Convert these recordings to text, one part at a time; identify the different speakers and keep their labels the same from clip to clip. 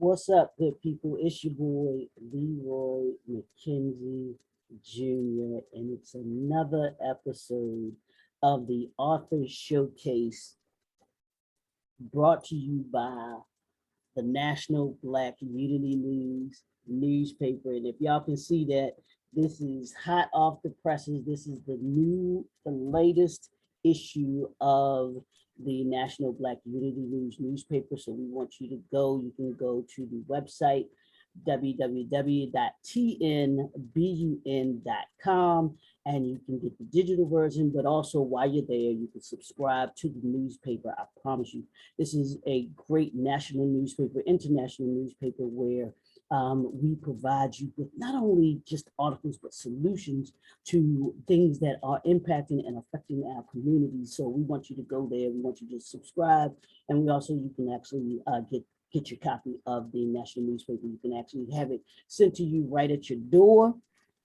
Speaker 1: What's up, good people? It's your boy Leroy McKenzie Jr., and it's another episode of the Author Showcase brought to you by the National Black Unity News newspaper. And if y'all can see that, this is hot off the presses. This is the latest issue of the National Black Unity News newspaper. So we want you to go. You can go to the website www.tnbun.com and you can get the digital version, but also while you're there, you can subscribe to the newspaper. I promise you, this is a great national newspaper, international newspaper, where we provide you with not only just articles, but solutions to things that are impacting and affecting our community. So we want you to go there. We want you to subscribe. And we also, you can actually get your copy of the national newspaper. You can actually have it sent to you right at your door.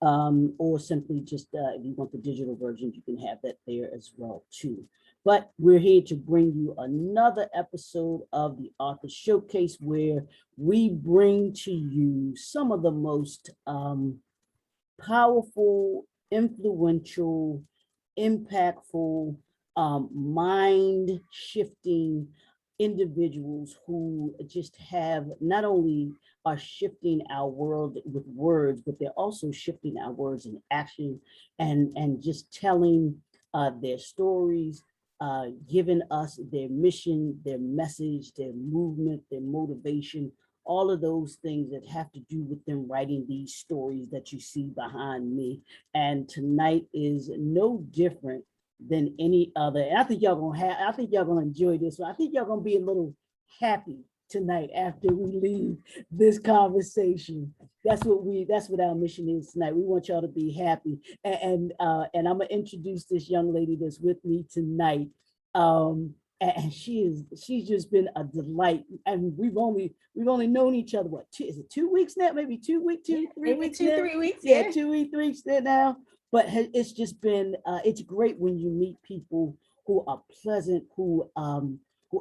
Speaker 1: Or simply just if you want the digital version, you can have that there as well too. But we're here to bring you another episode of the Author Showcase, where we bring to you some of the most powerful, influential, impactful, mind-shifting individuals who just have not only are shifting our world with words, but they're also shifting our words in action and just telling their stories, giving us their mission, their message, their movement, their motivation, all of those things that have to do with them writing these stories that you see behind me. And tonight is no different than any other. And I think y'all gonna enjoy this one. I think y'all gonna be a little happy tonight after we leave this conversation. That's what our mission is tonight. We want y'all to be happy. And I'm gonna introduce this young lady that's with me tonight. And she's just been a delight. And we've only known each other, what, is it 2 weeks now? Maybe 2 weeks, 3 weeks.
Speaker 2: 3 weeks.
Speaker 1: Yeah, 2 weeks now. But it's just been, it's great when you meet people who are pleasant, who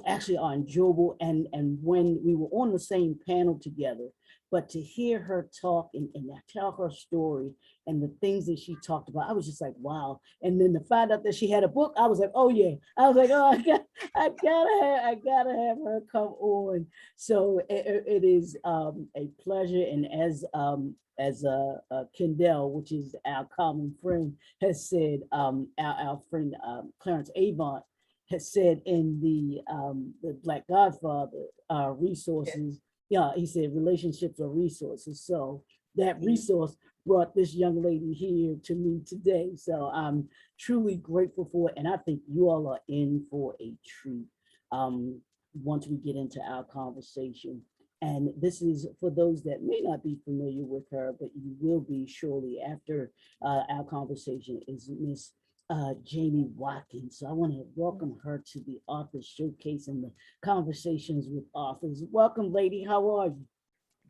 Speaker 1: actually are enjoyable. And when we were on the same panel together, but to hear her talk and tell her story and the things that she talked about, I was just like, wow. And then to find out that she had a book, I was like, oh yeah. I was like, oh, I gotta have her come on. So it is a pleasure. And as Kendall, which is our common friend, has said, our friend Clarence Avant has said in the Black Godfather resources, yeah, he said relationships are resources. So that resource brought this young lady here to me today. So I'm truly grateful for it. And I think you all are in for a treat once we get into our conversation. And this is for those that may not be familiar with her, but you will be shortly after our conversation, is Miss Jaime Watkins. So I want to welcome her to the Author Showcase and the Conversations with Authors. Welcome, lady. How are you?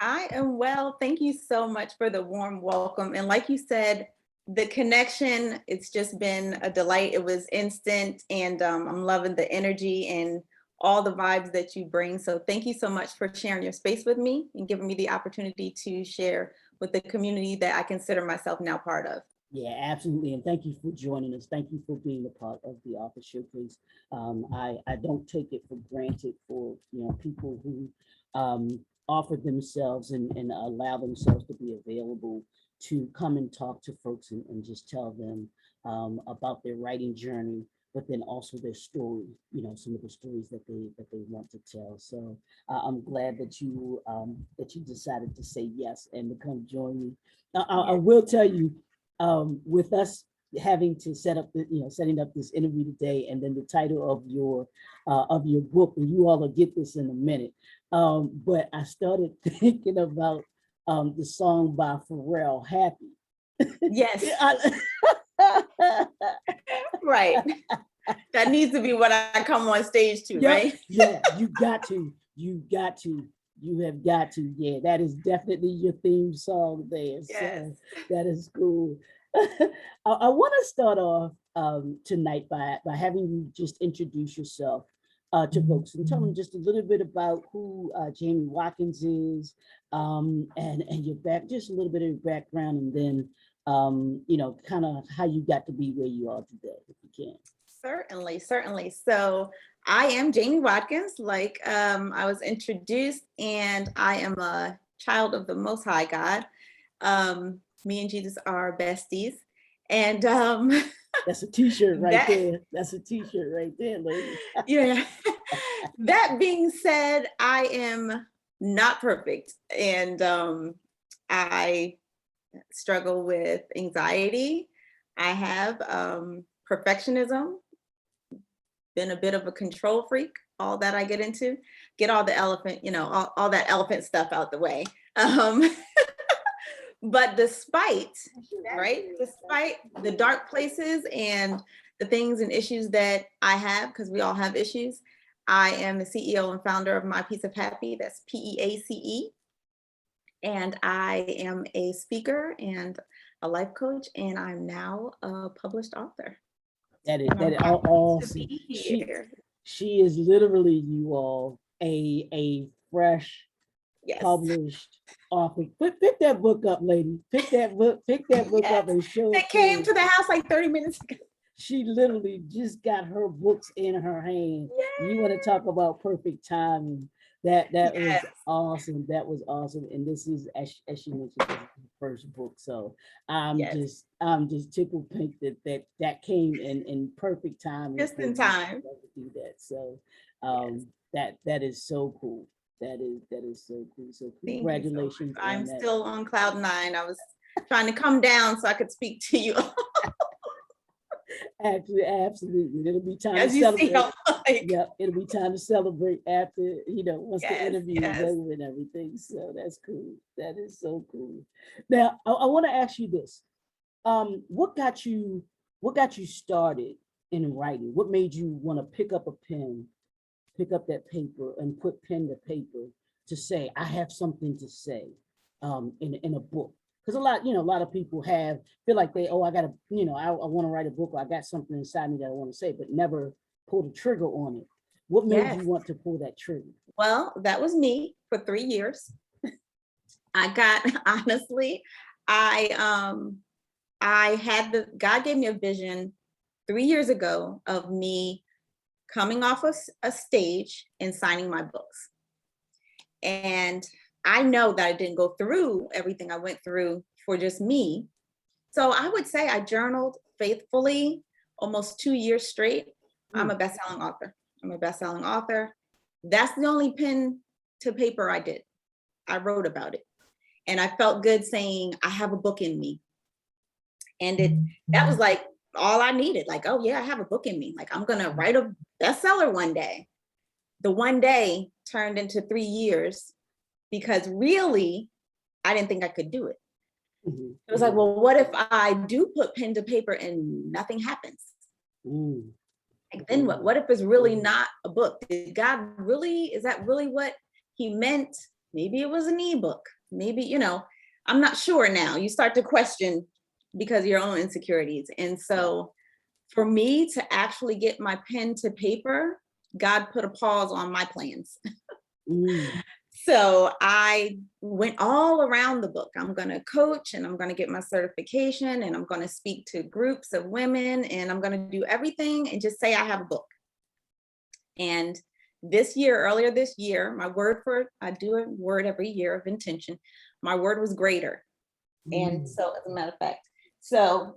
Speaker 2: I am well. Thank you so much for the warm welcome. And like you said, the connection, it's just been a delight. It was instant, and I'm loving the energy and all the vibes that you bring. So thank you so much for sharing your space with me and giving me the opportunity to share with the community that I consider myself now part of.
Speaker 1: Yeah, absolutely. And thank you for joining us. Thank you for being a part of the Author Showcase. I don't take it for granted for people who offer themselves and allow themselves to be available to come and talk to folks and just tell them about their writing journey, but then also their story, some of the stories that they want to tell. So I'm glad that you decided to say yes and to come join me. I will tell you, with us having to setting up this interview today, and then the title of your book, and you all will get this in a minute. But I started thinking about the song by Pharrell, Happy.
Speaker 2: Yes. Right. That needs to be what I come on stage to, right?
Speaker 1: Yeah, you have got to. Yeah, that is definitely your theme song there. Yes. So that is cool. I want to start off tonight by having you just introduce yourself to folks and tell them just a little bit about who Jaime Watkins is, and your just a little bit of your background, and then kind of how you got to be where you are today, if you can.
Speaker 2: Certainly, certainly. So I am Jaime Watkins, like I was introduced, and I am a child of the Most High God. Me and Jesus are besties. And
Speaker 1: that's a t-shirt right there. That's a t-shirt right there, lady.
Speaker 2: Yeah. That being said, I am not perfect. And I struggle with anxiety. I have perfectionism, been a bit of a control freak, all that I get all the elephant, all that elephant stuff out the way. But despite the dark places and the things and issues that I have, because we all have issues, I am the CEO and founder of My Piece of Happy, that's PEACE. And I am a speaker and a life coach, and I'm now a published author.
Speaker 1: That is awesome. She is literally, you all, a fresh, published author. Pick that book up, lady. Pick that book up and show it.
Speaker 2: It came to the house like 30 minutes ago.
Speaker 1: She literally just got her books in her hand. Yes. You want to talk about perfect timing. That was awesome. That was awesome. And this is, as she mentioned, this is the first book. So I'm just tickled pink that came in perfect time.
Speaker 2: Just in time.
Speaker 1: To do that. So that is so cool. That is so cool. So congratulations.
Speaker 2: So I'm still on cloud 9. I was trying to come down so I could speak to you.
Speaker 1: Absolutely. It'll be time to celebrate. It'll be time to celebrate after, once the interview is over and everything. So that's cool. That is so cool. Now, I want to ask you this. What got you started in writing? What made you want to pick up a pen, pick up that paper and put pen to paper to say, I have something to say in a book? Because a lot of people feel like I gotta, I want to write a book, or I got something inside me that I want to say, but never pull the trigger on it. What made you want to pull that trigger?
Speaker 2: Well, that was me for 3 years. Honestly, God gave me a vision 3 years ago of me coming off a stage and signing my books. And I know that I didn't go through everything I went through for just me. So I would say I journaled faithfully almost 2 years straight. I'm a best-selling author. That's the only pen to paper I did. I wrote about it. And I felt good saying, I have a book in me. And that was like all I needed. Like, oh yeah, I have a book in me. Like, I'm going to write a bestseller one day. The one day turned into 3 years. Because really, I didn't think I could do it. Mm-hmm. It was like, well, what if I do put pen to paper and nothing happens? Like, then what? What if it's really not a book? Is that really what he meant? Maybe it was an ebook. Maybe, I'm not sure now. You start to question because of your own insecurities. And so for me to actually get my pen to paper, God put a pause on my plans. So I went all around the book. I'm going to coach, and I'm going to get my certification, and I'm going to speak to groups of women, and I'm going to do everything and just say I have a book. And earlier this year, I do a word every year of intention. My word was greater. And so as a matter of fact, so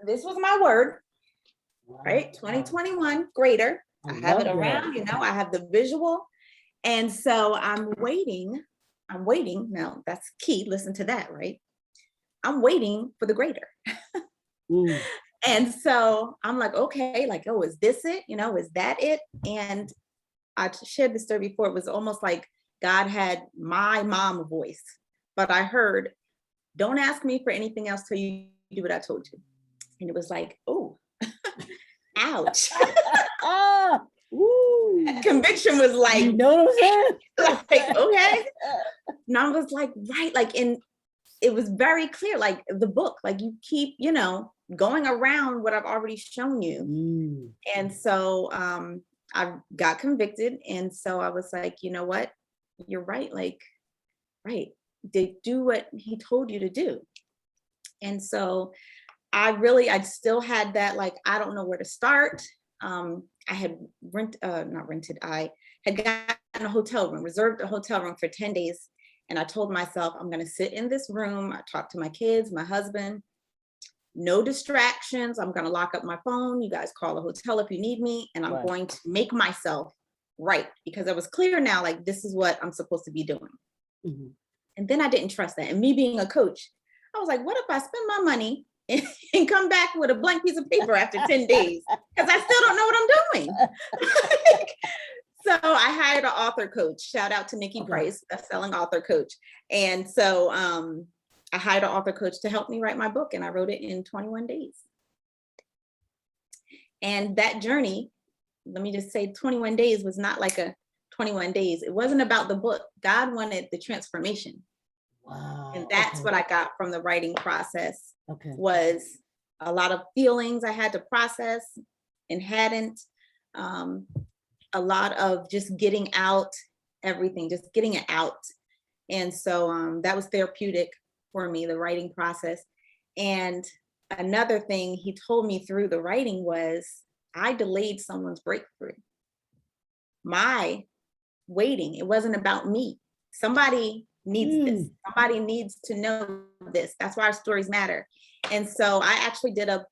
Speaker 2: this was my word, right? 2021, greater. I have it around, I have the visual. And so I'm waiting. Now that's key. Listen to that, right? I'm waiting for the greater. And so I'm like, okay, like, oh, is this it? Is that it? And I shared this story before. It was almost like God had my mom voice, but I heard, don't ask me for anything else till you do what I told you. And it was like, oh, ouch. Conviction was like,
Speaker 1: you know what I'm saying?
Speaker 2: Like, okay. And I was like, right. Like, and it was very clear, like the book, like you keep, going around what I've already shown you. And so I got convicted. And so I was like, you know what? You're right. Like, right. Do what he told you to do. And so I still had that, like, I don't know where to start. I had not rented, I had gotten a hotel room, reserved a hotel room for 10 days. And I told myself, I'm going to sit in this room. I talked to my kids, my husband, no distractions. I'm going to lock up my phone. You guys call the hotel if you need me. And I'm
Speaker 1: Right.
Speaker 2: going to make myself right, because I was clear now, like, this is what I'm supposed to be doing.
Speaker 1: Mm-hmm.
Speaker 2: And then I didn't trust that. And me being a coach, I was like, what if I spend my money and come back with a blank piece of paper after 10 days? Because I still don't know what I'm doing. So I hired an author coach. Shout out to Nikki Price, best-selling author coach. And so I hired an author coach to help me write my book, and I wrote it in 21 days. And that journey, let me just say, 21 days was not like a 21 days. It wasn't about the book. God wanted the transformation.
Speaker 1: Wow.
Speaker 2: And that's what I got from the writing process.
Speaker 1: Okay.
Speaker 2: Was a lot of feelings I had to process and hadn't. A lot of just getting out everything, just getting it out. And so that was therapeutic for me, the writing process. And another thing he told me through the writing was, I delayed someone's breakthrough. My waiting, it wasn't about me. Somebody needs this. Somebody needs to know this. That's why our stories matter. And so I actually did a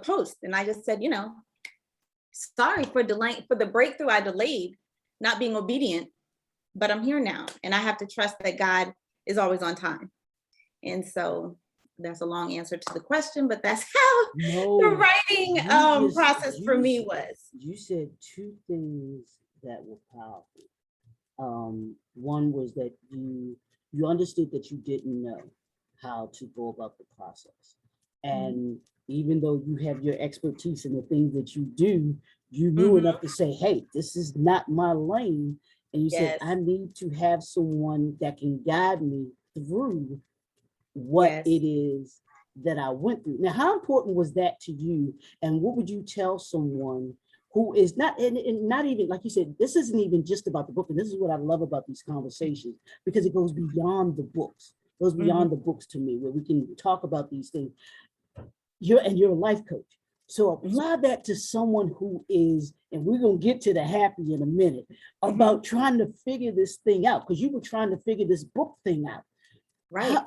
Speaker 2: post, and I just said, you know, sorry for delaying, for the breakthrough I delayed, not being obedient, but I'm here now. And I have to trust that God is always on time. And so that's a long answer to the question, but that's how the writing process for me was.
Speaker 1: You said two things that were powerful. One was that you understood that you didn't know how to go about the process. And even though you have your expertise in the things that you do, you knew enough to say, hey, this is not my lane. And you said, I need to have someone that can guide me through what it is that I went through. Now, how important was that to you? And what would you tell someone who is not, and not even, like you said, this isn't even just about the book. And this is what I love about these conversations, because it goes beyond the books. It goes beyond the books to me, where we can talk about these things. You're a life coach. So apply that to someone who is, and we're going to get to the happy in a minute, about trying to figure this thing out, because you were trying to figure this book thing out.
Speaker 2: Right.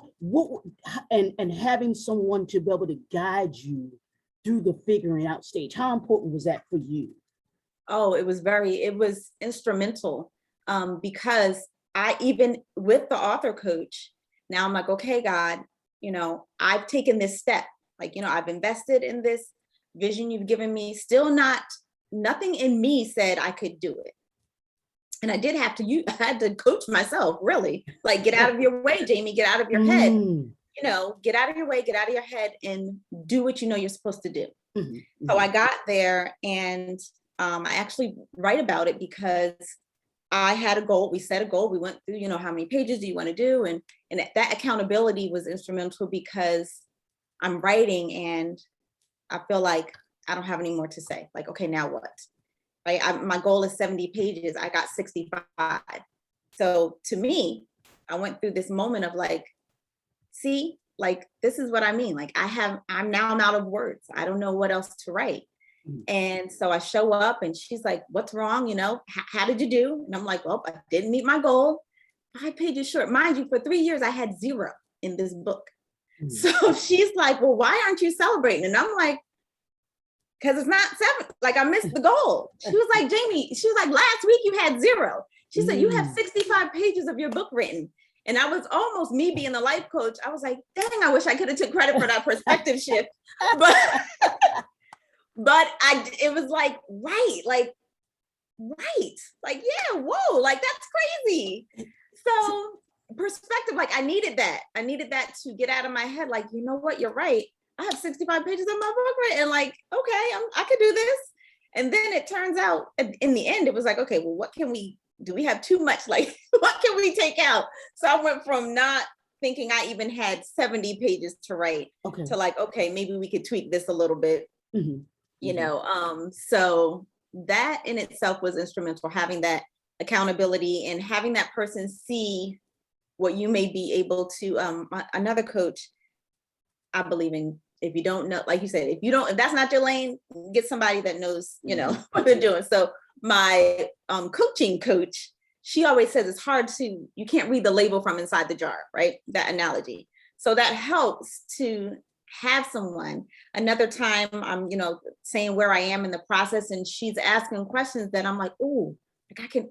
Speaker 1: And having someone to be able to guide you through the figuring out stage. How important was that for you?
Speaker 2: Oh, it was instrumental, because I, even with the author coach, now I'm like, okay, God, you know, I've taken this step. Like, you know, I've invested in this vision you've given me. Still nothing in me said I could do it. And I had to coach myself, really. Like, get out of your way, Jamie, get out of your head. You know, get out of your way, get out of your head, and do what you know you're supposed to do. So I got there, and I actually write about it because I had a goal. We set a goal. We went through, you know, how many pages do you want to do? And that accountability was instrumental, because I'm writing and I feel like I don't have any more to say. Like, okay, now what? Right? My goal is 70 pages. I got 65. So to me, I went through this moment of like, see, like, this is what I mean. Like, I'm out of words. I don't know what else to write. And so I show up, and she's like, what's wrong? You know, how did you do? And I'm like, well, I didn't meet my goal. 5 pages short. Mind you, for 3 years, I had 0 in this book. So she's like, well, why aren't you celebrating? And I'm like, because it's not 7. Like, I missed the goal. She was like, Jamie, she was like, last week you had 0. She said, you have 65 pages of your book written. And I was almost, me being the life coach, I was like, dang, I wish I could have took credit for that perspective shift. But it was like, right, yeah, whoa, like, that's crazy. So perspective, like, I needed that to get out of my head. Like, you know what, you're right. I have 65 pages of my book written. Like, okay, I could do this. And then it turns out in the end, it was like, okay, well, what can we do? We have too much, like, what can we take out? So I went from not thinking I even had 70 pages to write to like, okay, maybe we could tweak this a little bit, you know? So that in itself was instrumental, having that accountability and having that person see what you may be able to. Another coach, I believe in, if you don't know, like you said, if that's not your lane, get somebody that knows, what they're doing. So my coaching coach, she always says it's hard you can't read the label from inside the jar, right? That analogy. So that helps to have someone. Another time I'm, saying where I am in the process, and she's asking questions that I'm like, oh,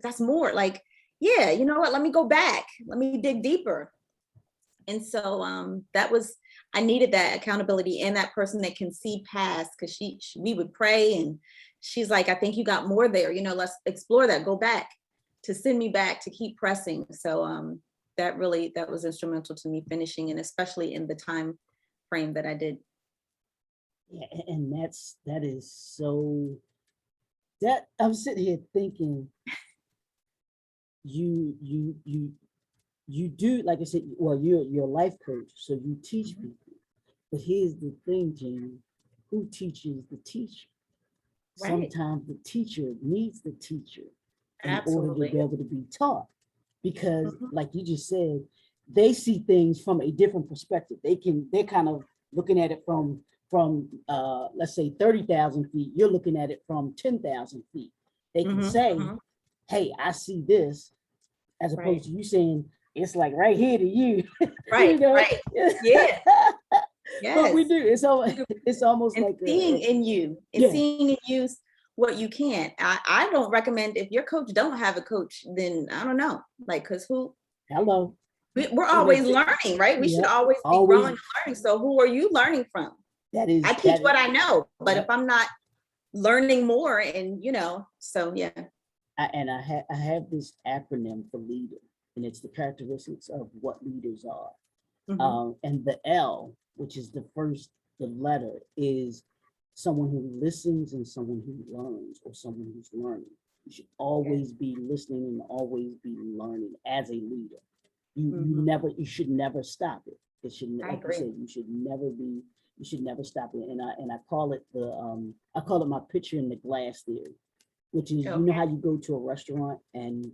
Speaker 2: that's more like, yeah, you know what? Let me go back. Let me dig deeper. And so I needed that accountability and that person that can see past, because we would pray and she's like, I think you got more there, let's explore that, go back, to send me back to keep pressing. So that was instrumental to me finishing, and especially in the time frame that I did.
Speaker 1: Yeah, and that is so, that I'm sitting here thinking, you do, like I said, well, you're a life coach, so you teach people. But here's the thing, Jamie, who teaches the teacher?
Speaker 2: Right.
Speaker 1: Sometimes the teacher needs the teacher in
Speaker 2: Absolutely.
Speaker 1: order to be able to be taught. Because like you just said, they see things from a different perspective. They're kind of looking at it from let's say 30,000 feet. You're looking at it from 10,000 feet. They can say, hey, I see this, as opposed to you saying, it's like right here to you.
Speaker 2: Right, right. Yeah. Yes.
Speaker 1: But we do. It's almost
Speaker 2: and
Speaker 1: like
Speaker 2: seeing in you, and seeing in you what you can. I don't recommend, if your coach don't have a coach, then I don't know, like, because
Speaker 1: hello.
Speaker 2: We're always learning, right? We should always be growing and learning. So who are you learning from? I teach what I know, but if I'm not learning more, and so yeah.
Speaker 1: I have this acronym for leader, and it's the characteristics of what leaders are. And the L, which is the letter, is someone who listens and someone who learns, or someone who's learning. You should always be listening and always be learning as a leader. You should never stop it. It should, like you said, you should never stop it. And I call it I call it my picture in the glass theory, which is, you know how you go to a restaurant and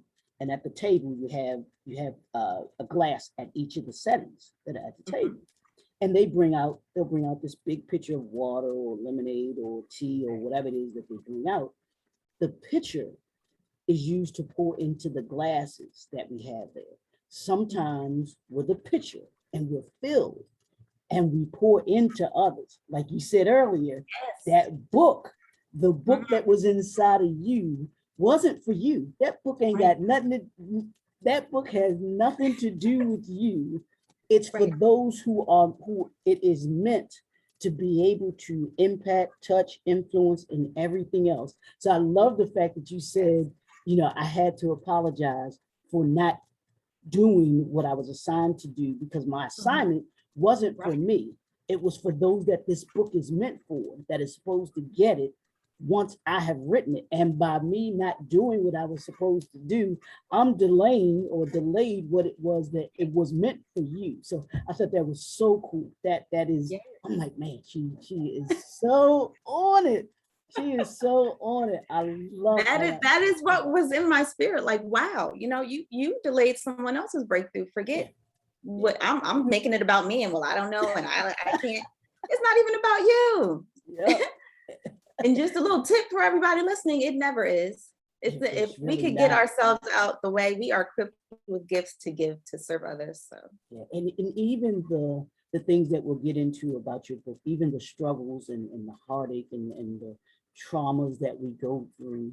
Speaker 1: at the table you have a glass at each of the settings that are at the table, and they'll bring out this big pitcher of water or lemonade or tea or whatever it is that they bring out. The pitcher is used to pour into the glasses that we have there. Sometimes with a pitcher and we're filled and we pour into others. Like you said earlier, that book, the book that was inside of you wasn't for you. That book ain't got nothing that book has nothing to do with you. It's for those who it is meant to be able to impact, touch, influence, and everything else. So I love the fact that you said, I had to apologize for not doing what I was assigned to do, because my assignment wasn't for me. It was for those that this book is meant for, that is supposed to get it once I have written it. And by me not doing what I was supposed to do, I'm delayed what it was that it was meant for you. So I thought that was so cool. That is, I'm like, man, she is so on it. She is so on it. I love
Speaker 2: that. That is what was in my spirit. Like, wow, you delayed someone else's breakthrough. Forget what I'm making it about me, and well, I don't know, and I can't. It's not even about you. Yeah. And just a little tip for everybody listening: it never is. If we could get ourselves out the way, we are equipped with gifts to give to serve others. So
Speaker 1: and even the things that we'll get into about your book, even the struggles and the heartache and the traumas that we go through,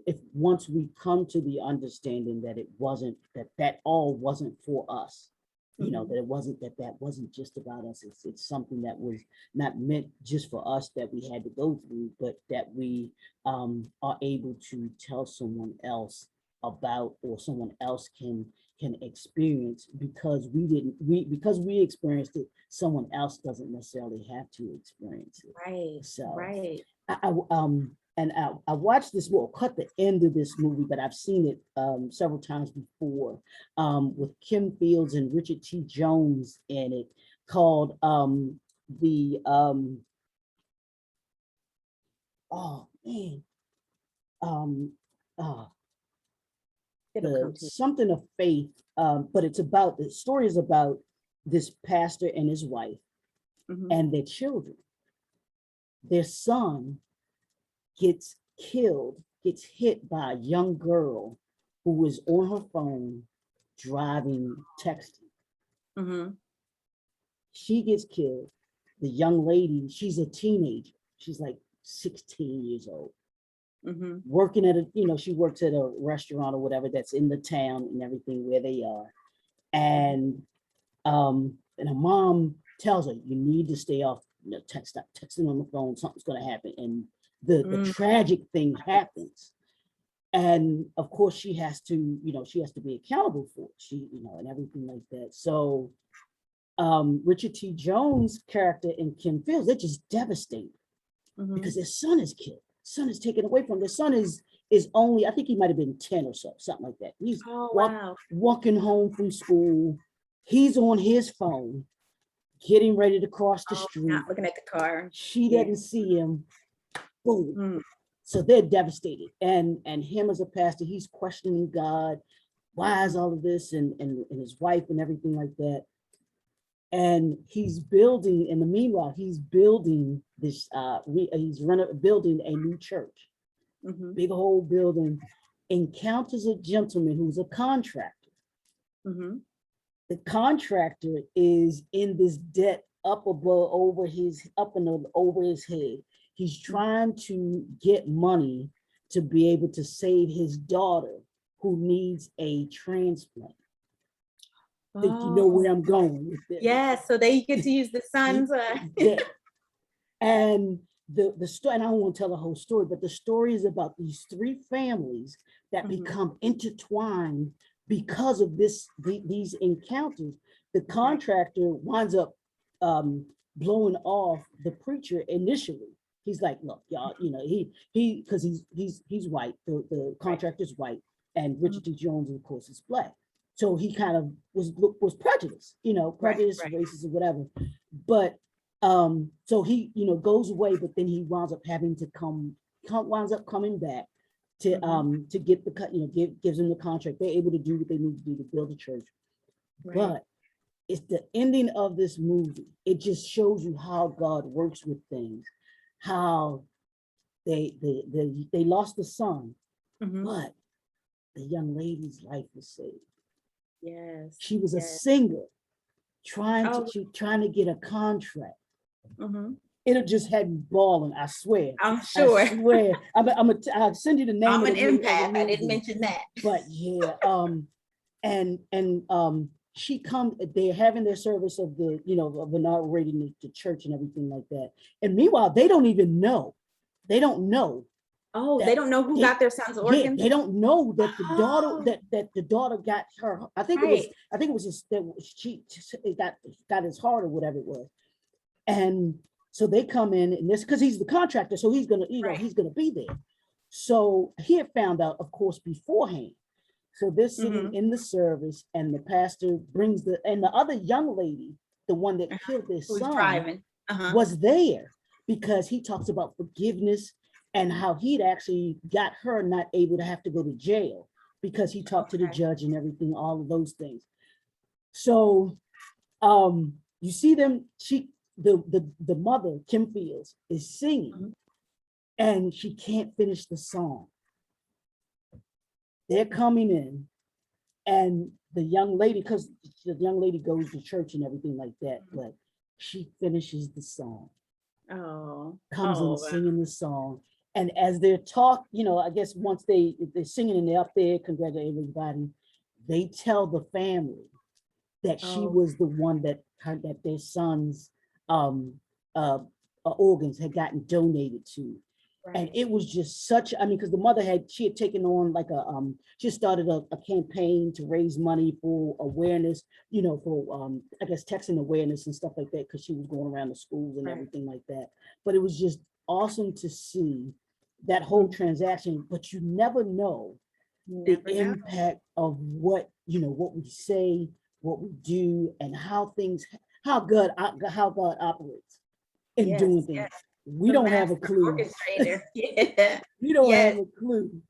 Speaker 1: if once we come to the understanding that it wasn't that all wasn't for us, that it wasn't that wasn't just about us. It's something that was not meant just for us, that we had to go through, but that we are able to tell someone else about, or someone else can experience, because we experienced it. Someone else doesn't necessarily have to experience it.
Speaker 2: Right.
Speaker 1: So
Speaker 2: right.
Speaker 1: I watched this, cut the end of this movie, but I've seen it several times before, with Kim Fields and Richard T. Jones in it, called man, um, uh,
Speaker 2: It'll
Speaker 1: the
Speaker 2: come to
Speaker 1: something of faith, but the story is about this pastor and his wife
Speaker 2: you.
Speaker 1: and their children. Their son gets killed, gets hit by a young girl who was on her phone driving, texting.
Speaker 2: Mm-hmm.
Speaker 1: She gets killed. The young lady, she's a teenager. She's like 16 years old.
Speaker 2: Mm-hmm.
Speaker 1: Working at she works at a restaurant or whatever that's in the town and everything where they are. And her mom tells her, you need to stay off, stop texting on the phone, something's gonna happen. And the tragic thing happens. And of course she has to be accountable for it. And everything like that. So Richard T. Jones' character and Kim Fields, they're just devastated because their son is killed. Son is taken away from them. Their son is only, I think he might have been 10 or so, something like that. He's walking home from school. He's on his phone, getting ready to cross the street.
Speaker 2: Not looking at the car.
Speaker 1: She doesn't see him. Boom. So they're devastated. And him as a pastor, he's questioning God. Why is all of this? And his wife and everything like that. And he's building, in the meanwhile, he's building this, building a new church, big old building, encounters a gentleman who's a contractor. The contractor is in this debt over his head. He's trying to get money to be able to save his daughter who needs a transplant. I think you know where I'm going with this.
Speaker 2: Yes, so they get to use the son's.
Speaker 1: And the story, and I don't want to tell the whole story, but the story is about these three families that become intertwined because of these encounters. The contractor winds up blowing off the preacher initially. He's like, look, y'all, he because he's white, the contractor's white, and Richard T. Jones, of course, is black. So he kind of was prejudiced, prejudice, racist, or whatever. But so he, goes away, but then he winds up having to winds up coming back to get the gives them the contract. They're able to do what they need to do to build a church. But it's the ending of this movie. It just shows you how God works with things, how they lost the son, but the young lady's life was saved.
Speaker 2: Yes.
Speaker 1: She was a singer trying to get a contract. It'll just had me bawling, I swear.
Speaker 2: I'm sure.
Speaker 1: I swear. I'll send you the name.
Speaker 2: I'm
Speaker 1: an
Speaker 2: empath. I didn't mention that.
Speaker 1: But yeah, she come. They're having their service of the of inaugurating the church and everything like that. And meanwhile, they don't even know. They don't know.
Speaker 2: Oh, they don't know who got their son's organs.
Speaker 1: Yeah, they don't know that the daughter that the daughter got her. I think it was just that she got his heart or whatever it was. And so they come in, and this because he's the contractor, so he's gonna he's gonna be there. So he had found out, of course, beforehand. So they're sitting in the service, and the pastor brings the other young lady, the one that killed their son,
Speaker 2: driving,
Speaker 1: was there because he talks about forgiveness and how he'd actually got her not able to have to go to jail because he talked to the judge and everything, all of those things. So you see them, the mother, Kim Fields, is singing and she can't finish the song. They're coming in, and the young lady, because the young lady goes to church and everything like that, but she finishes the song. Comes in singing the song. And as they're I guess once they're singing and they're up there, congratulating everybody, they tell the family that she was the one that their son's organs had gotten donated to. And it was just such, because the mother she had taken on like she started a campaign to raise money for awareness, for I guess texting awareness and stuff like that, because she was going around the schools and everything like that. But it was just awesome to see that whole transaction, but you never know the impact of what we say, what we do, and how God operates in doing things. We
Speaker 2: The
Speaker 1: don't have a
Speaker 2: master
Speaker 1: clue.
Speaker 2: orchestrator. Yeah.
Speaker 1: We don't
Speaker 2: Yes.
Speaker 1: have a clue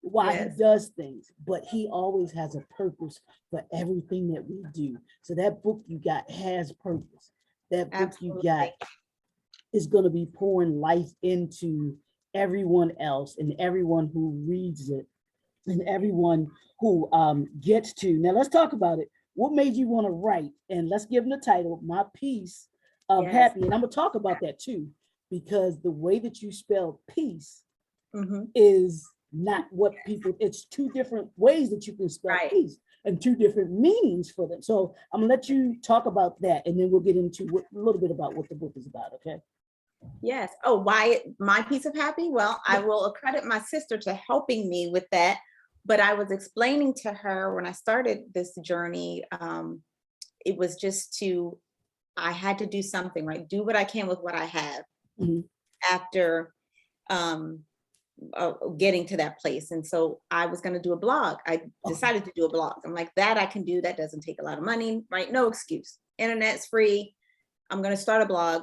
Speaker 1: why
Speaker 2: Yes.
Speaker 1: he does things, but he always has a purpose for everything that we do. So that book you got has purpose. That book you got
Speaker 2: Absolutely.
Speaker 1: is going to be pouring life into everyone else and everyone who reads it and everyone who gets to. Now let's talk about it. What made you want to write? And let's give them the title, My Piece of
Speaker 2: Yes.
Speaker 1: Happy. And I'm going to talk about that too, because the way that you spell peace
Speaker 2: Mhm.
Speaker 1: is not what people, it's two different ways that you can spell
Speaker 2: Right.
Speaker 1: peace and two different meanings for them. So I'm gonna let you talk about that, and then we'll get into a little bit about what the book is about, okay?
Speaker 2: Yes. Oh, my piece of happy? Well, I will accredit my sister to helping me with that. But I was explaining to her when I started this journey, it was just I had to do something, right? Do what I can with what I have
Speaker 1: Mhm.
Speaker 2: after um, getting to that place. And so I was going to do a blog. I decided to do a blog. I'm like, that I can do. That doesn't take a lot of money, right? No excuse. Internet's free. I'm going to start a blog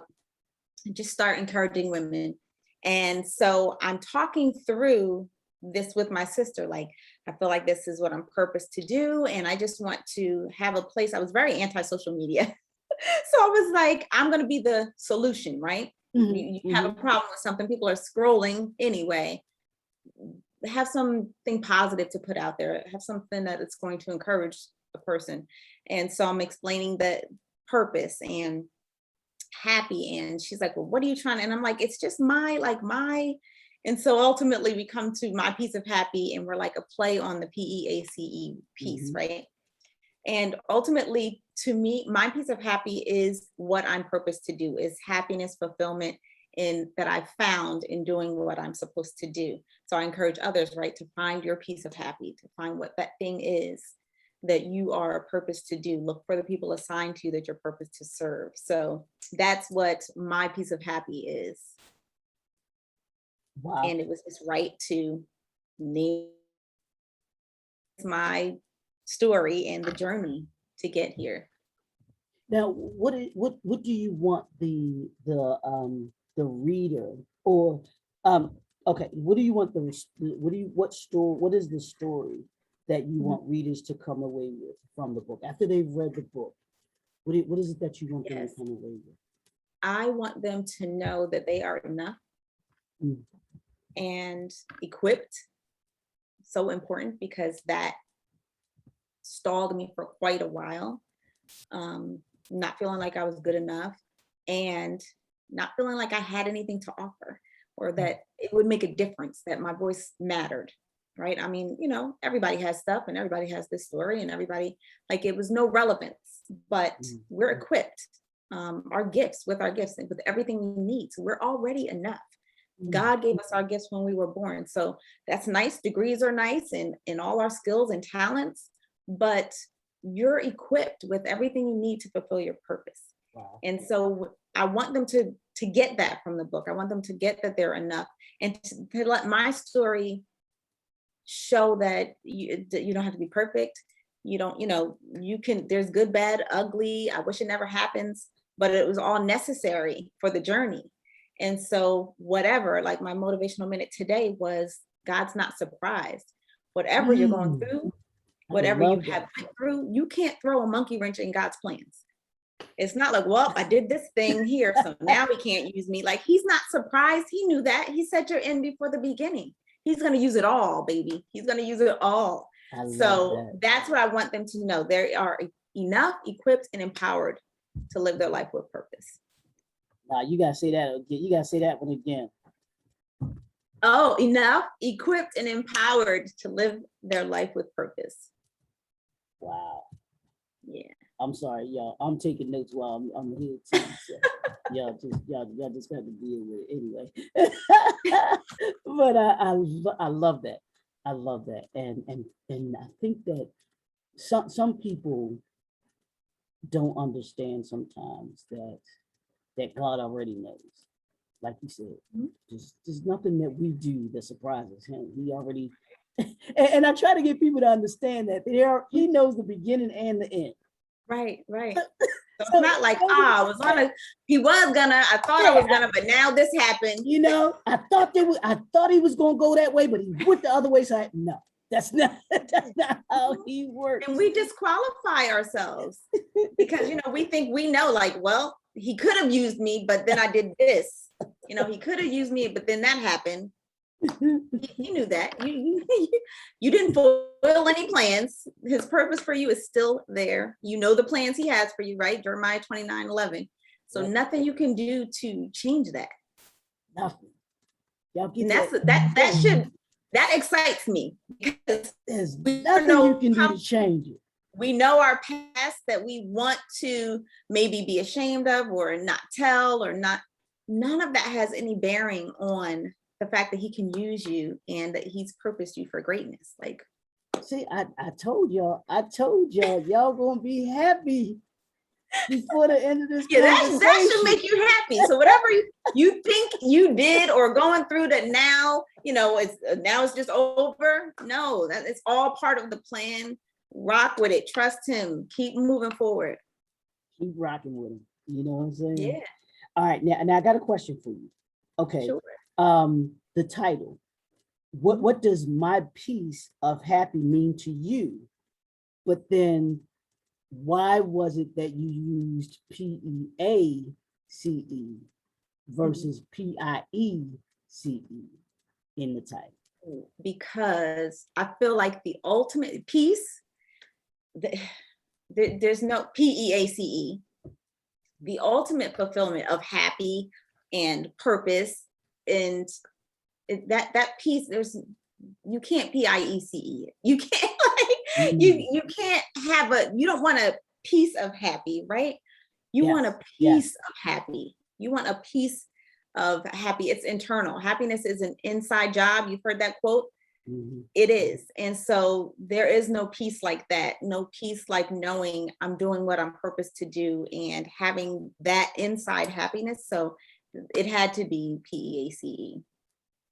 Speaker 2: and just start encouraging women. And so I'm talking through this with my sister. Like, I feel like this is what I'm purposed to do. And I just want to have a place. I was very anti-social media. So I was like, I'm going to be the solution, right? You have a problem with something, people are scrolling anyway. Have something positive to put out there, have something that it's going to encourage a person. And so I'm explaining the purpose and happy. And she's like, well, what are you trying to? And I'm like, it's just my. And so ultimately we come to my piece of happy, and we're like a play on the PEACE piece, right? And ultimately, to me, my piece of happy is what I'm purposed to do, is happiness, fulfillment in that I've found in doing what I'm supposed to do. So I encourage others, right, to find your piece of happy, to find what that thing is that you are a purpose to do. Look for the people assigned to you that you're purposed to serve. So that's what my piece of happy is.
Speaker 1: Wow.
Speaker 2: And it was just right to name my story and the journey to get here.
Speaker 1: Now, what do you want the reader, or okay, what do you want what is the story that you want readers to come away with from the book after they've read the book? What is it that you want them to come away with?
Speaker 2: I want them to know that they are enough and equipped. So important, because that stalled me for quite a while. Not feeling like I was good enough, and not feeling like I had anything to offer, or that it would make a difference, that my voice mattered, right? I mean, everybody has stuff and everybody has this story, and everybody, like, it was no relevance, but we're equipped, our gifts and with everything we need. So we're already enough. God gave us our gifts when we were born. So that's nice. Degrees are nice, and all our skills and talents, but you're equipped with everything you need to fulfill your purpose. Wow. And so I want them to get that from the book. I want them to get that they're enough, and to let my story show that you don't have to be perfect. You don't, you can, there's good, bad, ugly. I wish it never happens, but it was all necessary for the journey. And so whatever, like my motivational minute today was, God's not surprised. Whatever you're going through, whatever you have went through, you can't throw a monkey wrench in God's plans. It's not like, well, I did this thing here, so now he can't use me. Like, he's not surprised. He knew that. He said you're in before the beginning. He's going to use it all, baby. He's going to use it all. So that's what I want them to know. They are enough, equipped, and empowered to live their life with purpose.
Speaker 1: Nah, you gotta say that again. You gotta say that one again.
Speaker 2: Oh, enough, equipped, and empowered to live their life with purpose.
Speaker 1: Wow.
Speaker 2: Yeah.
Speaker 1: I'm sorry, y'all. I'm taking notes while I'm here too. So y'all just got to deal with it anyway. But I love that. I love that, and I think that some people don't understand sometimes that God already knows. Like you said, there's nothing that we do that surprises him. He already, and I try to get people to understand that he knows the beginning and the end.
Speaker 2: Right. So it's not like, I was on a, he was gonna, I thought I was gonna, but now this happened.
Speaker 1: You know, I thought he was gonna go that way, but he went the other way. So no, that's not how he works.
Speaker 2: And we disqualify ourselves because, you know, we think we know, like, well, he could have used me, but then I did this. You know, he could have used me, but then that happened. He knew that. You didn't fulfill any plans. His purpose for you is still there. You know the plans he has for you, right? Jeremiah 29:11. So nothing you can do to change that.
Speaker 1: Nothing.
Speaker 2: And that excites me because
Speaker 1: there's nothing you can do to change it.
Speaker 2: We know our past that we want to maybe be ashamed of or not tell or not. None of that has any bearing on the fact that he can use you and that he's purposed you for greatness. Like,
Speaker 1: see, I told y'all, y'all gonna be happy before the end of this.
Speaker 2: Yeah, that should make you happy. So whatever you think you did or going through that now, you know, it's just over. No, that it's all part of the plan. Rock with it. Trust him. Keep moving forward.
Speaker 1: Keep rocking with him. You know what I'm saying?
Speaker 2: Yeah.
Speaker 1: All right, now I got a question for you. Okay.
Speaker 2: Sure.
Speaker 1: The title. What does my piece of happy mean to you? But then why was it that you used PEACE versus PIECE in the title?
Speaker 2: Because I feel like the ultimate peace, there's no PEACE. The ultimate fulfillment of happy and purpose and that piece, you can't PIECE it. You can't you can't have you don't want a piece of happy, right? You want a piece of happy. You want a piece of happy. It's internal. Happiness is an inside job. You've heard that quote. It is. And so there is no peace like that. No peace like knowing I'm doing what I'm purposed to do and having that inside happiness. So it had to be PEACE.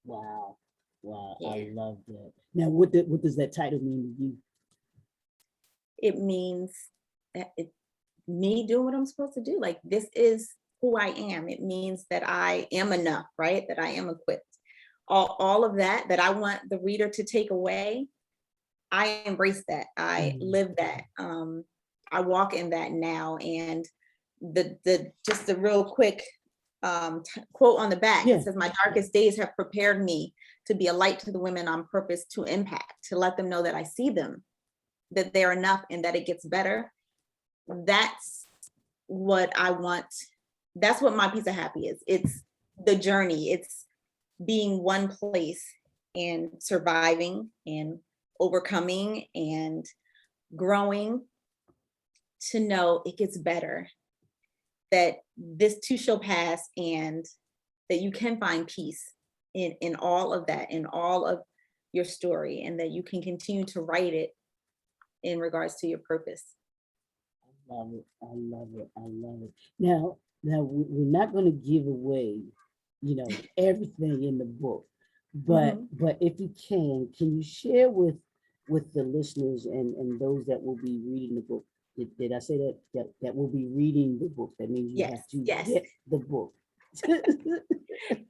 Speaker 1: Wow.
Speaker 2: Yeah.
Speaker 1: I love that. Now, what does that title mean to you?
Speaker 2: It means that me doing what I'm supposed to do. Like, this is who I am. It means that I am enough, right? That I am equipped. All of that I want the reader to take away, I embrace that. I live that. I walk in that now. And just the real quick quote on the back, it says, my darkest days have prepared me to be a light to the women on purpose to impact, to let them know that I see them, that they're enough and that it gets better. That's what I want. That's what my piece of happy is. It's the journey. It's being one place and surviving and overcoming and growing to know it gets better, that this too shall pass, and that you can find peace in all of that, in all of your story, and that you can continue to write it in regards to your purpose.
Speaker 1: I love it. Now we're not going to give away, everything in the book, but if you can you share with the listeners and those that will be reading the book? Did I say that will be reading the book? That means you have to get the book.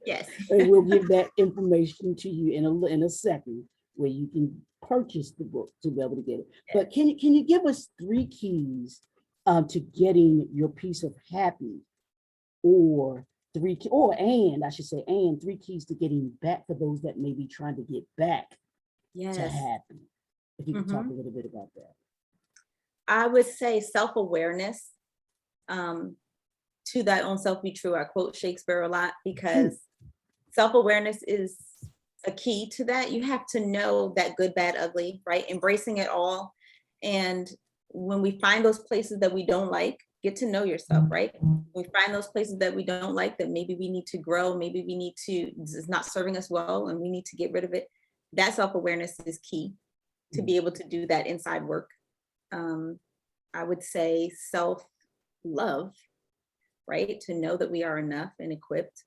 Speaker 2: Yes.
Speaker 1: And we'll give that information to you in a second, where you can purchase the book to be able to get it. But can you give us 3 keys to getting your piece of happy, or 3 keys to getting back for those that may be trying to get back to happy? If you could talk a little bit about that.
Speaker 2: I would say self-awareness. To thy own self be true. I quote Shakespeare a lot because self-awareness is a key to that. You have to know that good, bad, ugly, right? Embracing it all. And when we find those places that we don't like, get to know yourself, right? We find those places that we don't like, that maybe we need to grow, maybe we need to, it's not serving us well and we need to get rid of it. That self-awareness is key to be able to do that inside work. I would say self-love, right? To know that we are enough and equipped,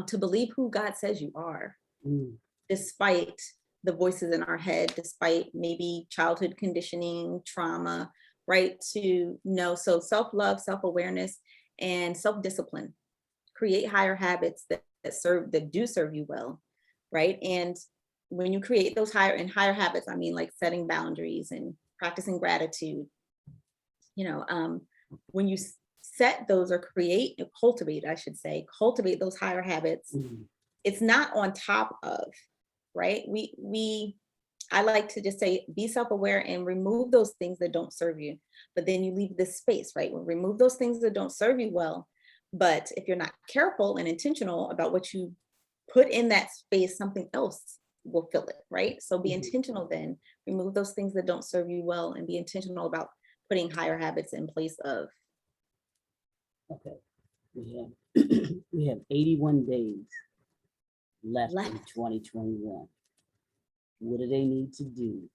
Speaker 2: to believe who God says you are, despite the voices in our head, despite maybe childhood conditioning, trauma, right? To know, so self-love, self-awareness, and self-discipline. Create higher habits that do serve you well, right? And when you create those higher habits, I mean like setting boundaries and practicing gratitude, you know, when you set those or create, cultivate, I should say, cultivate those higher habits,
Speaker 1: Mhm.
Speaker 2: it's not on top of, right? I like to just say, be self-aware and remove those things that don't serve you. But then you leave this space, right? Well, remove those things that don't serve you well. But if you're not careful and intentional about what you put in that space, something else will fill it, right? So be
Speaker 1: Mhm.
Speaker 2: intentional then. Remove those things that don't serve you well and be intentional about putting higher habits in place of.
Speaker 1: Okay. We have we have 81 days left in
Speaker 2: Left.
Speaker 1: 2021. What do they need to do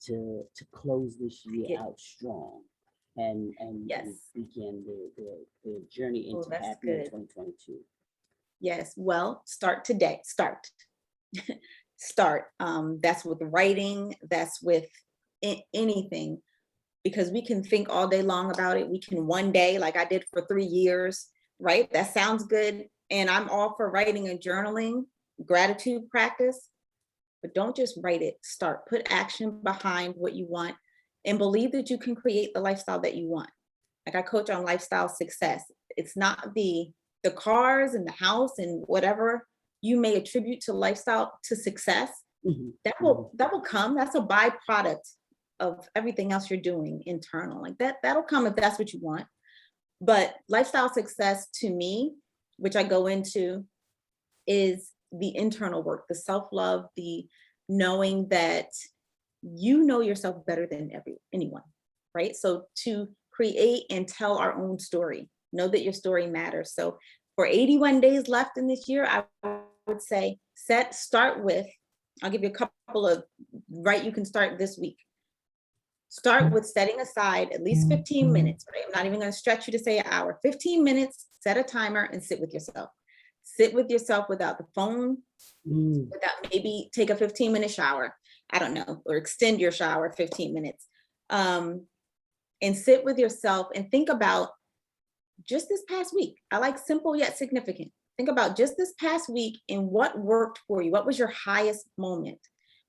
Speaker 1: to close this year
Speaker 2: Get,
Speaker 1: out strong and
Speaker 2: yes.
Speaker 1: begin the journey
Speaker 2: Oh,
Speaker 1: into
Speaker 2: that's
Speaker 1: happier
Speaker 2: good.
Speaker 1: 2022?
Speaker 2: Yes. Well, start today. Start. Start. That's with writing. That's with anything, because we can think all day long about it. We can one day, like I did for 3 years, right? That sounds good. And I'm all for writing and journaling, gratitude practice, but don't just write it. Start. Put action behind what you want and believe that you can create the lifestyle that you want. Like I coach on lifestyle success. It's not the cars and the house and whatever you may attribute to lifestyle to success.
Speaker 1: Mhm.
Speaker 2: That
Speaker 1: Mhm.
Speaker 2: will come. That's a byproduct of everything else you're doing internal. Like that'll come if that's what you want. But lifestyle success to me, which I go into, is the internal work, the self-love, the knowing that you know yourself better than anyone, right? So to create and tell our own story, know that your story matters. So for 81 days left in this year, I would say start with, I'll give you a couple of, right? You can start this week. Start with setting aside at least 15 minutes, right? I'm not even going to stretch you to say an hour. 15 minutes, set a timer and sit with yourself. Sit with yourself without the phone,
Speaker 1: Mm.
Speaker 2: without, maybe take a 15-minute shower. I don't know, or extend your shower 15 minutes. And sit with yourself and think about just this past week. I like simple yet significant. Think about just this past week and what worked for you. What was your highest moment?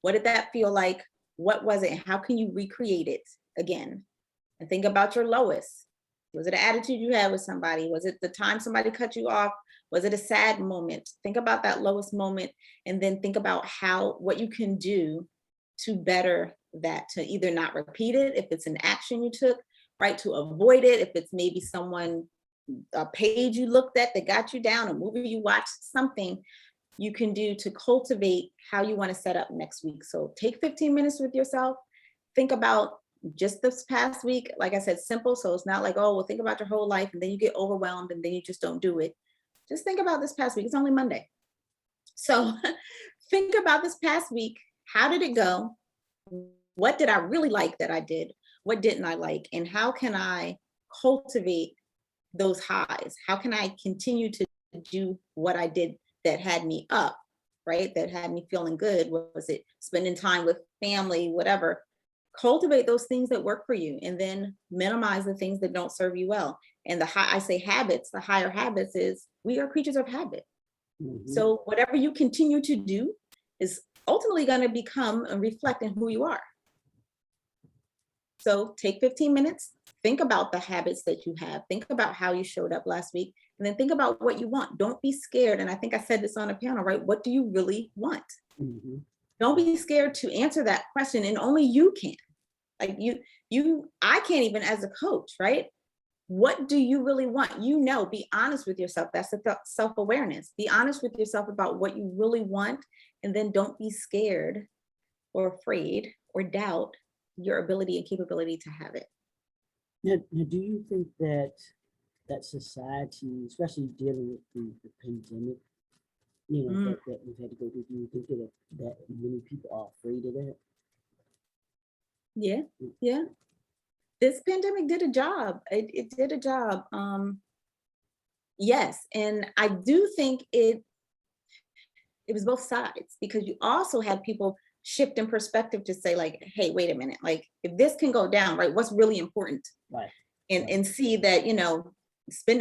Speaker 2: What did that feel like? What was it? And how can you recreate it again? And think about your lowest. Was it an attitude you had with somebody? Was it the time somebody cut you off? Was it a sad moment? Think about that lowest moment and then think about what you can do to better that, to either not repeat it if it's an action you took, right? To avoid it if it's maybe a page you looked at that got you down, a movie you watched, something you can do to cultivate how you want to set up next week. So take 15 minutes with yourself. Think about just this past week. Like I said, simple. So it's not like, oh, well, think about your whole life and then you get overwhelmed and then you just don't do it. Just think about this past week. It's only Monday. So think about this past week. How did it go? What did I really like that I did? What didn't I like? And how can I cultivate those highs? How can I continue to do what I did that had me up, right? That had me feeling good? Was it spending time with family, whatever? Cultivate those things that work for you and then minimize the things that don't serve you well. And I say habits, the higher habits is we are creatures of habit.
Speaker 1: Mhm.
Speaker 2: So whatever you continue to do is ultimately going to become and reflect in who you are. So take 15 minutes, think about the habits that you have, think about how you showed up last week, and then think about what you want. Don't be scared. And I think I said this on a panel, right? What do you really want?
Speaker 1: Mhm.
Speaker 2: Don't be scared to answer that question, and only you can. Like I can't even as a coach, right? What do you really want? Be honest with yourself. That's the self-awareness. Be honest with yourself about what you really want, and then don't be scared or afraid or doubt your ability and capability to have it.
Speaker 1: Now, do you think that society, especially dealing with the pandemic,
Speaker 2: Mm,
Speaker 1: that we've had to go through, do you think that many people are afraid of that?
Speaker 2: yeah, yeah. This pandemic did a job. It did a job. Yes, and I do think it was both sides because you also had people shift in perspective to say like, hey, wait a minute, like if this can go down, right, what's really important?
Speaker 1: Right.
Speaker 2: And see that,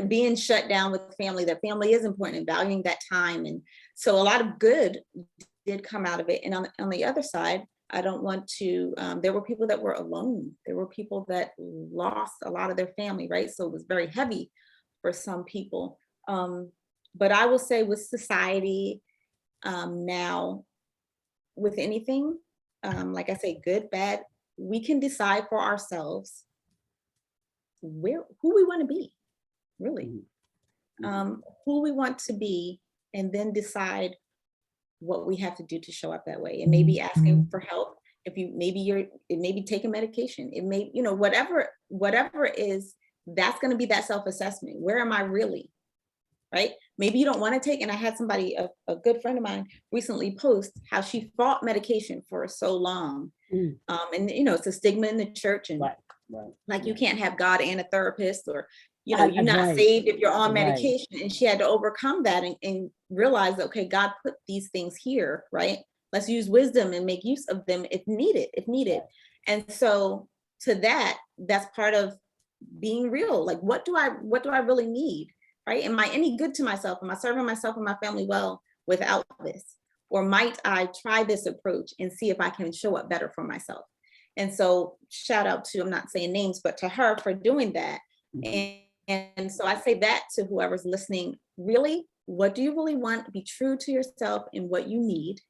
Speaker 2: being shut down with family, that family is important and valuing that time. And so a lot of good did come out of it. And on the other side, I don't want to, there were people that were alone. There were people that lost a lot of their family, right? So it was very heavy for some people. But I will say with society now, with anything, like I say, good, bad, we can decide for ourselves who we want to be, really, who we want to be, and then decide what we have to do to show up that way. And maybe asking for help. It may be taking medication. It may, whatever it is, that's going to be that self-assessment. Where am I really? Right? Maybe you don't want to take, and I had somebody, a good friend of mine recently post how she fought medication for so long. And it's a stigma in the church, and like you can't have God and a therapist, or you're not saved if you're on medication. And she had to overcome that and realize that, okay, God put these things here, right? Let's use wisdom and make use of them if needed. And so to that's part of being real. Like, what do I really need? Right? Am I any good to myself? Am I serving myself and my family well without this? Or might I try this approach and see if I can show up better for myself? And so shout out to, I'm not saying names, but to her for doing that. And so I say that to whoever's listening, really, what do you really want? Be true to yourself and what you need,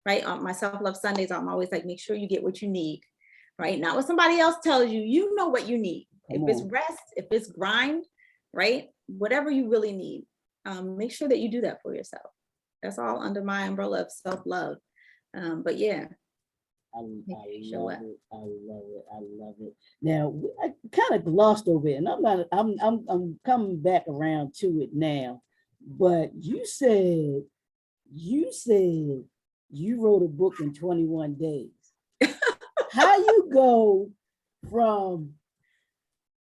Speaker 2: right? On my self-love Sundays, I'm always like, make sure you get what you need, right? Not what somebody else tells you, you know what you need. If it's rest, if it's grind, right? Whatever you really need, make sure that you do that for yourself. That's all under my umbrella of self-love. But yeah.
Speaker 1: I love it. Now I kind of glossed over it, and I'm coming back around to it now. But you said you wrote a book in 21 days. How you go from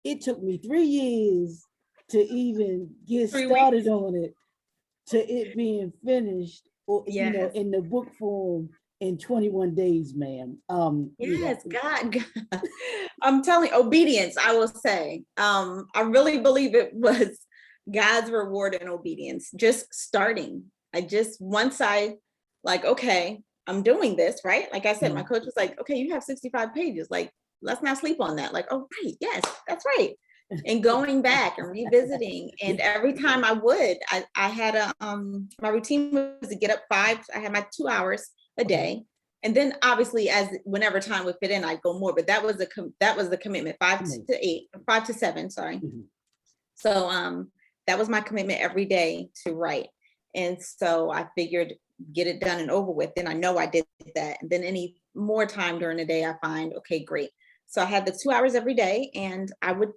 Speaker 1: it took me 3 years to even get started on it to it being finished, or in the book form in 21 days, ma'am.
Speaker 2: Yes, God. I'm telling you, obedience, I will say. I really believe it was God's reward in obedience. Just starting. Once I like, okay, I'm doing this, right? Like I said, my coach was like, okay, you have 65 pages. Like, let's not sleep on that. Like, oh, right, yes, that's right. And going back and revisiting, and every time I had my routine was to get up I had my 2 hours a day, and then obviously as whenever time would fit in, I'd go more. But that was the commitment, 5 to 7. Sorry. So that was my commitment every day to write, and so I figured get it done and over with. Then I know I did that, and then any more time during the day, I find okay, great. So I had the 2 hours every day, and I would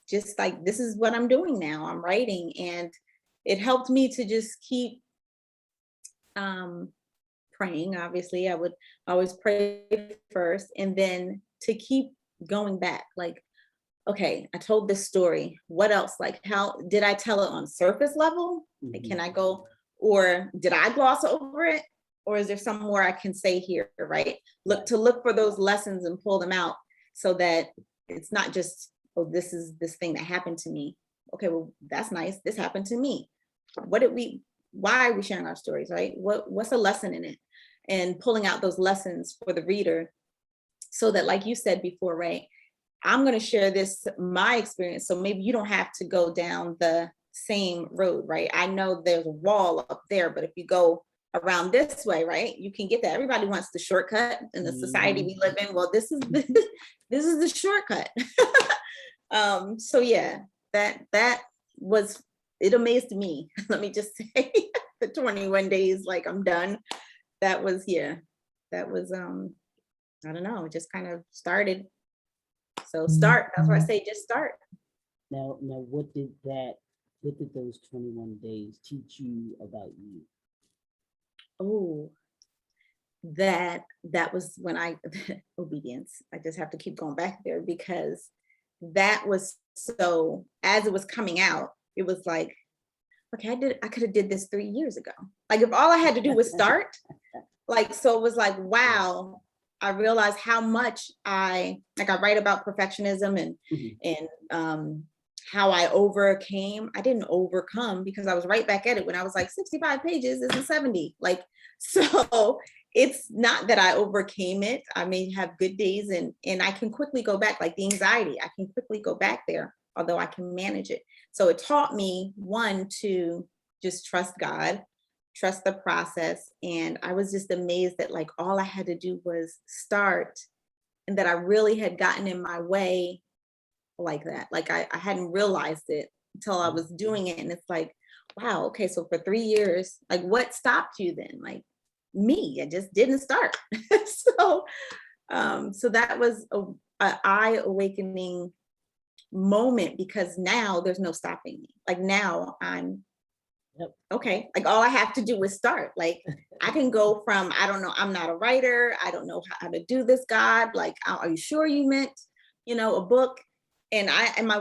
Speaker 2: just like, this is what I'm doing now. I'm writing, and it helped me to just keep praying. Obviously, I would always pray first, and then to keep going back. Like, okay, I told this story. What else? Like, how did I tell it on surface level? Like, can I go, or did I gloss over it? Or is there some more I can say here, right? Look for those lessons and pull them out, so that it's not just, oh, this is this thing that happened to me. Okay, well, that's nice. This happened to me. Why are we sharing our stories, right? What's a lesson in it? And pulling out those lessons for the reader, so that, like you said before, right, I'm going to share my experience. So maybe you don't have to go down the same road, right? I know there's a wall up there, but if you go around this way, right, you can get that. Everybody wants the shortcut in the society we live in. Well, this is the shortcut. So yeah, that was, it amazed me. Let me just say, the 21 days, like I'm done. That was I don't know, it just kind of started. So start, that's why I say just start.
Speaker 1: Now what did those 21 days teach you about you?
Speaker 2: Oh, that was when obedience. I just have to keep going back there, because that was, so as it was coming out, it was like, okay, I could have did this 3 years ago. Like, if all I had to do was start, Like, so it was like, wow, I realized how much I write about perfectionism and how I overcame. I didn't overcome because I was right back at it when I was like 65 pages isn't 70. Like, so it's not that I overcame it. I may have good days and I can quickly go back, like the anxiety, I can quickly go back there, although I can manage it. So it taught me, one, to just trust God, trust the process. And I was just amazed that like all I had to do was start, and that I really had gotten in my way like that. Like I hadn't realized it until I was doing it. And it's like, wow, okay, so for 3 years, like what stopped you then? Like me, I just didn't start. So so that was a eye awakening moment, because now there's no stopping me. Like now I'm okay, like all I have to do is start. Like I can go from, I don't know, I'm not a writer, I don't know how to do this, God, like are you sure you meant, a book? And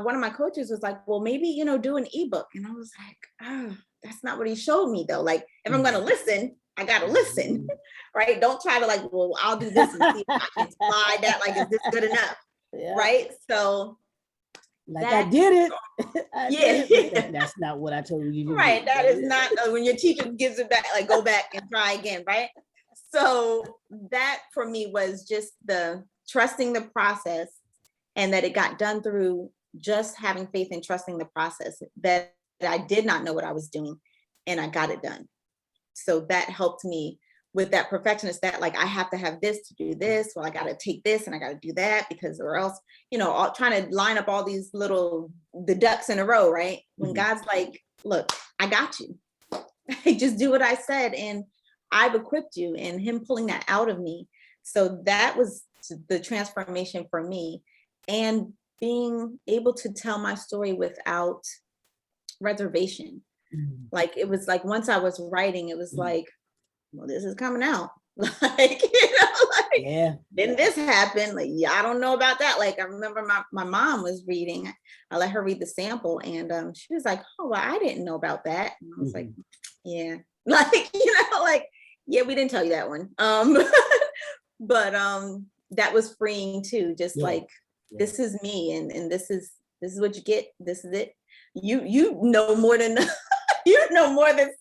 Speaker 2: one of my coaches was like, well, maybe, do an ebook. And I was like, oh, that's not what he showed me though. Like if I'm gonna listen, I gotta listen. Right? Don't try to like, well, I'll do this and see if I can slide that, like, is this good enough? Yeah. Right? So
Speaker 1: like I did it.
Speaker 2: Yeah.
Speaker 1: That's not what I told you.
Speaker 2: Right. That is not when your teacher gives it back, like go back and try again. Right. So that for me was just the trusting the process, and that it got done through just having faith and trusting the process, that I did not know what I was doing and I got it done. So that helped me with that perfectionist, that like, I have to have this to do this. Well, I got to take this and I got to do that, because or else, all trying to line up all these the ducks in a row. Right. When God's like, look, I got you. Just do what I said. And I've equipped you, and him pulling that out of me. So that was the transformation for me, and being able to tell my story without reservation. Like, it was like, once I was writing, it was like, well, this is coming out. Like,
Speaker 1: yeah.
Speaker 2: Then this happened. Like, yeah, I don't know about that. Like, I remember my mom was reading. I let her read the sample, and she was like, oh, well, I didn't know about that. And I was like, yeah, like, like, yeah, we didn't tell you that one. But that was freeing too. Just like, this is me, and this is what you get. This is it. You know more than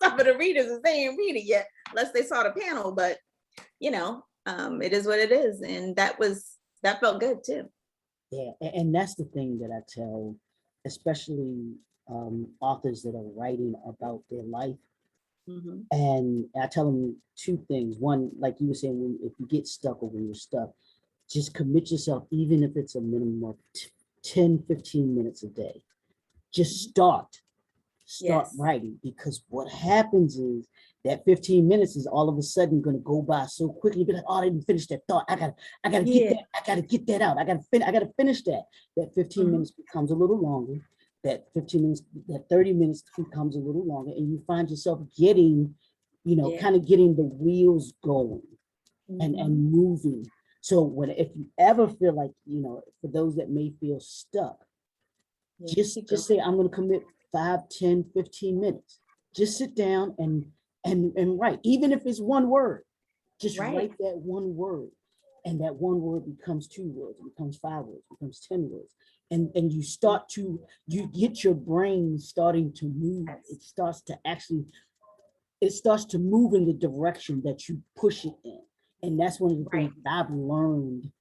Speaker 2: some of the readers, and they ain't read it yet, unless they saw the panel. But it is what it is, and that felt good too.
Speaker 1: Yeah, and that's the thing that I tell, especially authors that are writing about their life. And I tell them two things. One, like you were saying, if you get stuck or when you're stuck, just commit yourself, even if it's a minimum of 10, 15 minutes a day. Just start writing, because what happens is that 15 minutes is all of a sudden going to go by so quickly. You'll be like, oh, I didn't finish that thought. I gotta get that. I gotta get that out. I gotta finish that. That 15 minutes becomes a little longer. That 15 minutes, that 30 minutes becomes a little longer, and you find yourself getting, kind of getting the wheels going and moving. So if you ever feel like, for those that may feel stuck, just say, I'm going to commit 5, 10, 15 minutes. Just sit down and write, even if it's one word. Just write that one word, and that one word becomes 2 words, becomes 5 words, becomes 10 words, and you get your brain starting to move. It starts to move in the direction that you push it in, and that's one of the things that I've learned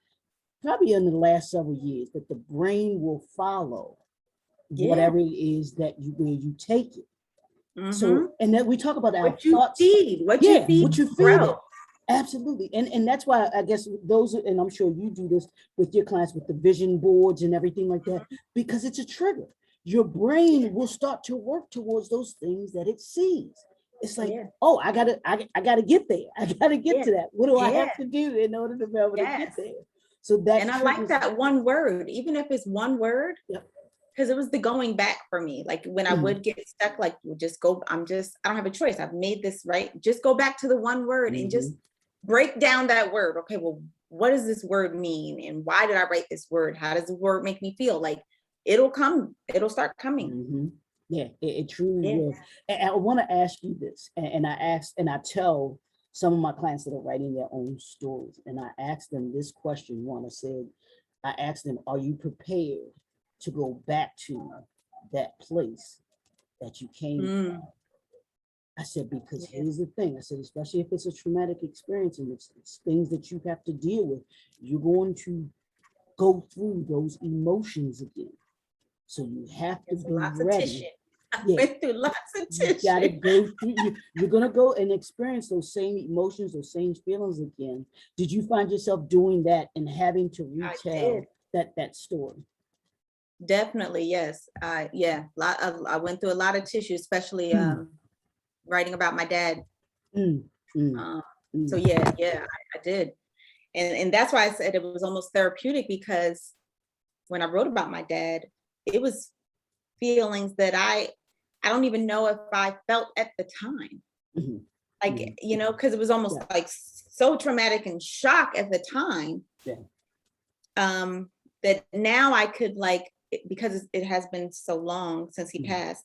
Speaker 1: probably in the last several years, that the brain will follow whatever it is that where you take it. So, and then we talk about our thoughts.
Speaker 2: What you feed
Speaker 1: it. Absolutely. And that's why I guess those, and I'm sure you do this with your clients, with the vision boards and everything like that, because it's a trigger. Your brain will start to work towards those things that it sees. It's like, oh, I gotta get there. I gotta get to that. What do I have to do in order to be able to get there? So that,
Speaker 2: and I like that one word, even if it's one word. Because it was the going back for me. Like when I would get stuck, like, just go, I don't have a choice. I've made this, right? Just go back to the one word and just break down that word. Okay, well, what does this word mean? And why did I write this word? How does the word make me feel? Like, it'll start coming.
Speaker 1: Yeah, it truly will. And I want to ask you this, and I tell some of my clients that are writing their own stories, and I asked them this question. I asked them, are you prepared to go back to that place that you came from? I said, because here's the thing. I said, especially if it's a traumatic experience and it's things that you have to deal with, you're going to go through those emotions again. So you have to be ready.
Speaker 2: I went through lots of tissue.
Speaker 1: You gotta go through, you're gonna go and experience those same emotions, those same feelings again. Did you find yourself doing that and having to retell that story?
Speaker 2: Definitely, yes. I went through a lot of tissue, especially writing about my dad. So I did. And that's why I said it was almost therapeutic, because when I wrote about my dad, it was feelings that I don't even know if I felt at the time. Like, you know, because it was almost like so traumatic and shock at the time. That now I could, like, because it has been so long since he passed,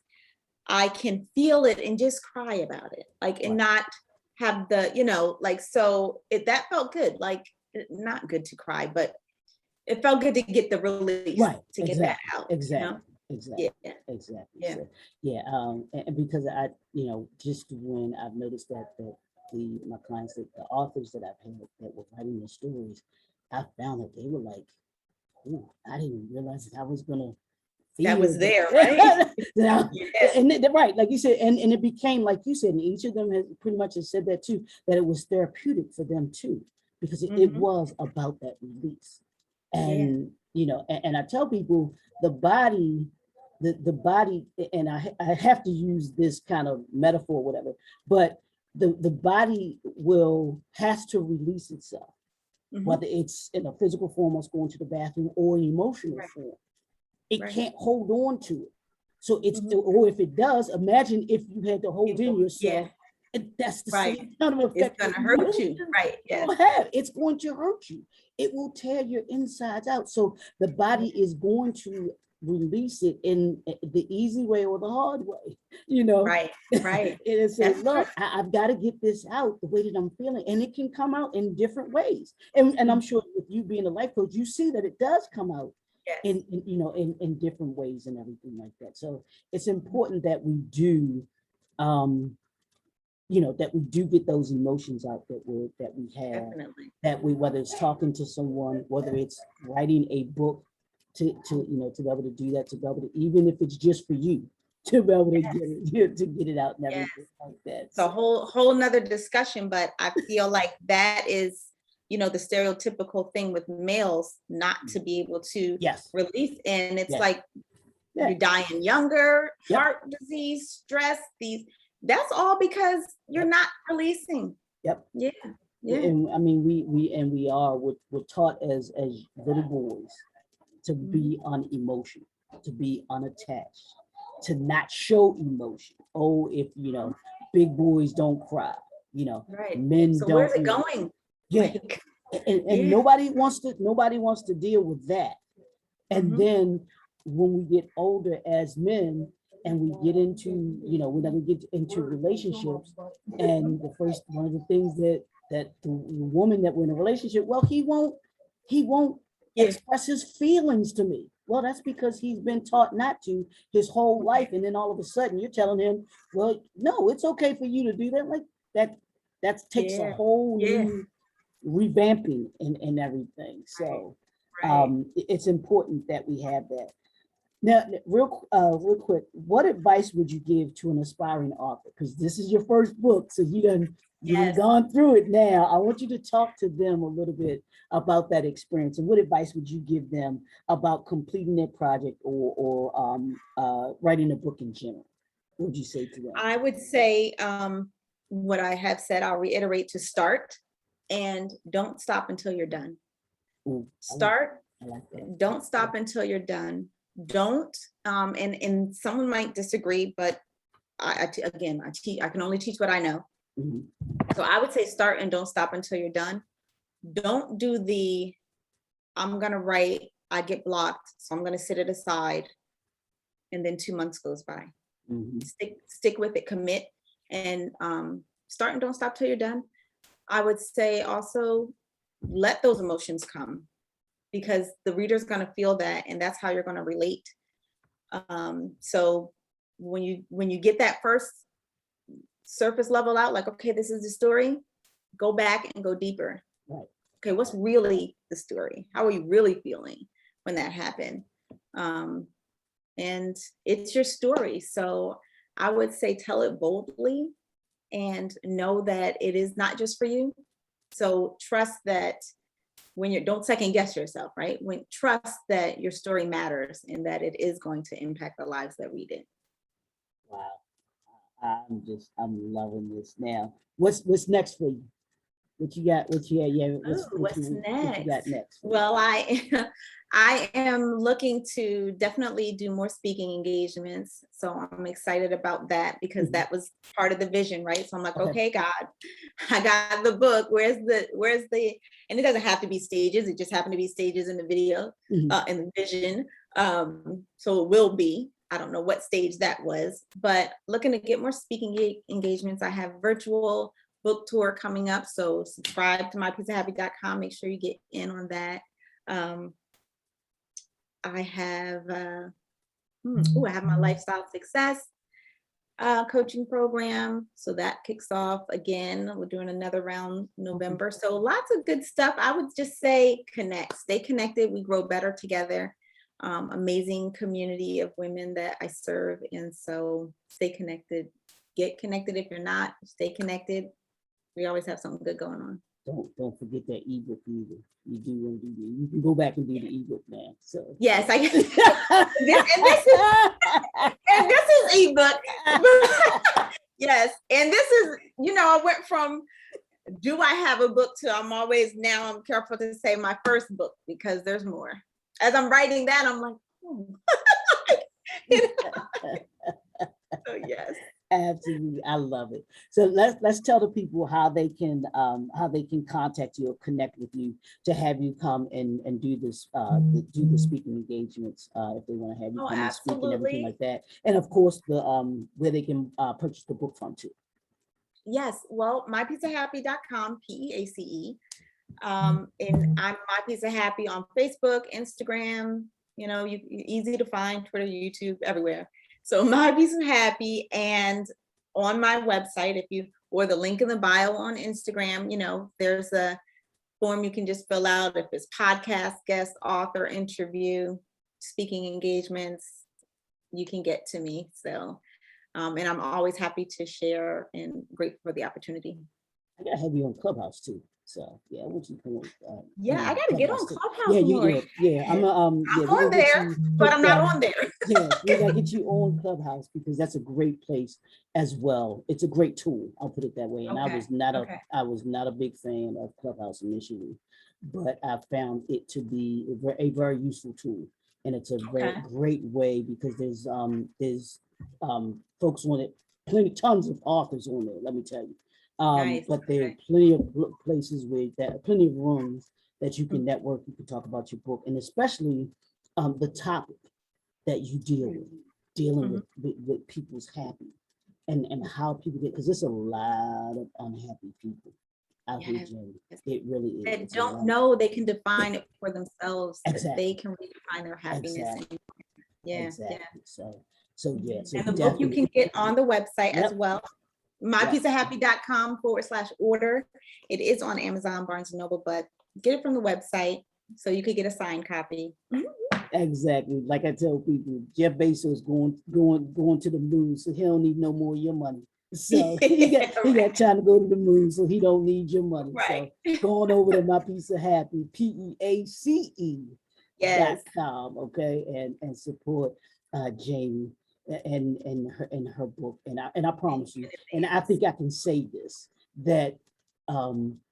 Speaker 2: I can feel it and just cry about it, like, and not have the, you know, like, so that felt good, like, not good to cry, but it felt good to get the release, to get that out.
Speaker 1: Exactly.
Speaker 2: You know?
Speaker 1: Exactly.
Speaker 2: Yeah.
Speaker 1: So, and because I, you know, just when I've noticed that my clients, the authors that I've had that were writing their stories, I found that they were like, "Ooh, I didn't realize that I was gonna feel
Speaker 2: that was there, right?"
Speaker 1: And right, like you said, and it became, like you said, and each of them has pretty much has said that too, that it was therapeutic for them too, because it was about that release. And you know, and I tell people the body, the body, and I have to use this kind of metaphor or whatever, but the body has to release itself, whether it's in a physical form or it's going to the bathroom, or an emotional form. It can't hold on to it. So it's, or if it does, imagine if you had to hold in yourself. That's the same kind of effect.
Speaker 2: It's gonna hurt you, right?
Speaker 1: It's going to hurt you. It will tear your insides out. So the body is going to release it in the easy way or the hard way, you know.
Speaker 2: Right.
Speaker 1: It says, look, I've got to get this out the way that I'm feeling, and it can come out in different ways. And I'm sure with you being a life coach, you see that it does come out in you know, in different ways and everything like that. So it's important that we do you know, that we do get those emotions out that we have.
Speaker 2: Definitely.
Speaker 1: That we, whether it's talking to someone, whether it's writing a book, to you know, to be able to do that, to be able to, even if it's just for you, to be able to get it out and everything like that.
Speaker 2: It's a whole nother discussion, but I feel like that is, you know, the stereotypical thing with males, not to be able to release. And it's like you're dying younger, heart disease, stress, that's all because you're not releasing.
Speaker 1: And I mean, we're taught as little boys to be unemotional, to be unattached, to not show emotion. Oh, if you know, big boys don't cry, you know, men
Speaker 2: so
Speaker 1: don't.
Speaker 2: Where's it going?
Speaker 1: And nobody wants to deal with that. And then when we get older as men, and we get into, you know, when we get into relationships, and one of the things that the woman that we're in a relationship, well, he won't express his feelings to me. Well, that's because he's been taught not to his whole life, and then all of a sudden you're telling him, well, no, it's okay for you to do that. Like that takes a whole new revamping and everything. So it's important that we have that. Now, real quick, what advice would you give to an aspiring author? Because this is your first book, so you've gone through it now. I want you to talk to them a little bit about that experience, and what advice would you give them about completing their project or writing a book in general? What would you say to them?
Speaker 2: I would say what I have said, I'll reiterate, to start and don't stop until you're done. Start, don't stop until you're done. Don't, and someone might disagree, but I can only teach what I know. So I would say start and don't stop until you're done. Don't do I'm gonna write, I get blocked, so I'm gonna sit it aside, and then 2 months goes by. Stick with it, commit, and start and don't stop till you're done. I would say also let those emotions come, because the reader's going to feel that, and that's how you're going to relate. So when you get that first surface level out, like, okay, this is the story, go back and go deeper.
Speaker 1: Right.
Speaker 2: Okay, what's really the story? How are you really feeling when that happened? And it's your story. So I would say tell it boldly and know that it is not just for you. So trust that when you don't second guess yourself, right? Trust that your story matters and that it is going to impact the lives that read it.
Speaker 1: Wow. I'm loving this now. What's next for you? What you got? What's
Speaker 2: next?
Speaker 1: You got next?
Speaker 2: Well, I am looking to definitely do more speaking engagements. So I'm excited about that, because that was part of the vision, right? So I'm like, okay, God, I got the book. Where's the, and it doesn't have to be stages. It just happened to be stages in the video, in the vision. So it will be, I don't know what stage that was, but looking to get more speaking engagements. I have virtual book tour coming up. So subscribe to mypieceofhappy.com. Make sure you get in on that. I have I have my lifestyle success coaching program. So that kicks off again. We're doing another round November. So lots of good stuff. I would just say stay connected. We grow better together. Amazing community of women that I serve. And so stay connected. Get connected if you're not. Stay connected. We always have something good going on.
Speaker 1: Don't forget that ebook either. You do want to do you can go back and do the ebook now. So
Speaker 2: yes, I and this is ebook. Yes, and this is, I went from do I have a book to I'm careful to say my first book, because there's more. As I'm writing that, I'm like, So yes.
Speaker 1: Absolutely, I love it. So let's tell the people how they can contact you or connect with you to have you come and do this do the speaking engagements if they want to have you come and speak and everything like that. And of course the where they can purchase the book from too.
Speaker 2: Yes, well, mypieceofhappy.com, PEACE. And I'm My Piece of Happy on Facebook, Instagram, easy to find, Twitter, YouTube, everywhere. So My Piece of Happy, and on my website, or the link in the bio on Instagram, there's a form you can just fill out if it's podcast, guest, author, interview, speaking engagements, you can get to me. So, and I'm always happy to share and grateful for the opportunity.
Speaker 1: I gotta have you on Clubhouse too. So yeah, I want you to come on.
Speaker 2: I gotta get on Clubhouse more.
Speaker 1: I'm
Speaker 2: on there, but I'm not on there.
Speaker 1: Yeah, we gotta get you on Clubhouse, because that's a great place as well. It's a great tool. I'll put it that way. And I was not a big fan of Clubhouse initially, but I found it to be a very useful tool, and it's a very great way, because there's folks on it, tons of authors on there. Let me tell you.
Speaker 2: Nice.
Speaker 1: But there are plenty of places plenty of rooms that you can network, you can talk about your book, and especially the topic that you dealing with people's happy and how people get, because there's a lot of unhappy people out here, Jenny. It really is.
Speaker 2: That don't know they can define it for themselves, that they can redefine their happiness.
Speaker 1: Exactly. So yeah. So
Speaker 2: and the book you can get on the website as well. mypieceofhappy.com/order. It is on Amazon, Barnes & Noble, but get it from the website so you could get a signed copy.
Speaker 1: Exactly. Like I tell people, Jeff Bezos going to the moon, so he don't need no more of your money. So he got trying to go to the moon, so he don't need your money.
Speaker 2: Right.
Speaker 1: So going over to My Piece of Happy, PEACE.com, okay, and support Jamie and her book, and I promise you, and I think I can say this, that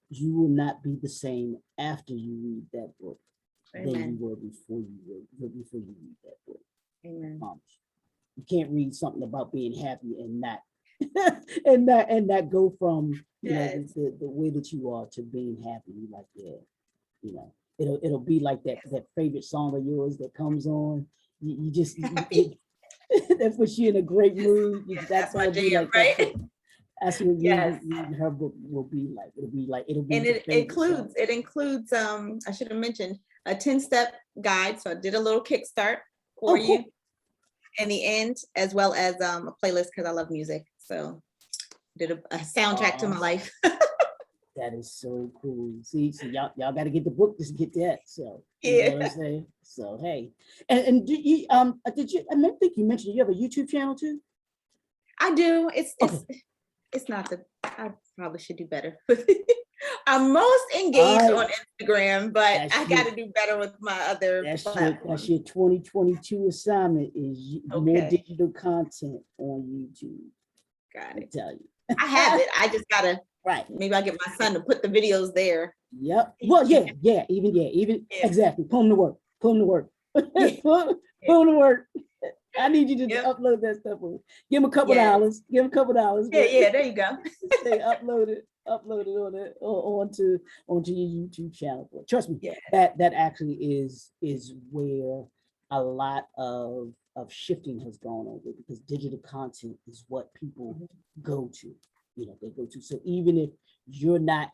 Speaker 1: you will not be the same after you read that book than you were before you read that book.
Speaker 2: Amen.
Speaker 1: You can't read something about being happy and not and not go from the way that you are to being happy. Like it'll be like that favorite song of yours that comes on. You just that puts you in a great mood.
Speaker 2: That's my jam, right?
Speaker 1: I see what
Speaker 2: Yes.
Speaker 1: reading her book will be like. It'll be
Speaker 2: And
Speaker 1: your
Speaker 2: it
Speaker 1: favorite
Speaker 2: includes,
Speaker 1: seller.
Speaker 2: I should have mentioned a 10-step guide. So I did a little kickstart for
Speaker 1: Oh,
Speaker 2: you
Speaker 1: cool.
Speaker 2: in the end, as well as a playlist because I love music. So did a soundtrack to my life.
Speaker 1: That is so cool. See, so y'all got to get the book to get that. So you know what I'm
Speaker 2: Yeah,
Speaker 1: saying. So hey, and did you? I think you mentioned you have a YouTube channel too.
Speaker 2: I do.
Speaker 1: Okay.
Speaker 2: It's not the, I probably should do better. I'm most
Speaker 1: All
Speaker 2: engaged
Speaker 1: right.
Speaker 2: on Instagram, but I
Speaker 1: That's your
Speaker 2: got to do better with my other
Speaker 1: that's
Speaker 2: platforms.
Speaker 1: your 2022 assignment is more
Speaker 2: Okay,
Speaker 1: digital content on YouTube.
Speaker 2: got
Speaker 1: I
Speaker 2: it.
Speaker 1: tell you.
Speaker 2: I have it. I just gotta,
Speaker 1: Right.
Speaker 2: maybe I'll get my son to put the videos there.
Speaker 1: Yep. Well, even
Speaker 2: Yeah,
Speaker 1: exactly. Pull them to work. Pull them to work.
Speaker 2: yeah,
Speaker 1: Pull them to work. I need you to
Speaker 2: yep,
Speaker 1: upload that stuff. Give him a couple
Speaker 2: yes.
Speaker 1: dollars. Give him a couple dollars.
Speaker 2: Yeah,
Speaker 1: But
Speaker 2: yeah, there you go.
Speaker 1: say upload it on it onto your YouTube channel. But trust me,
Speaker 2: Yeah.
Speaker 1: that actually is where a lot of shifting has gone over because digital content is what people go to. They go to. So even if you're not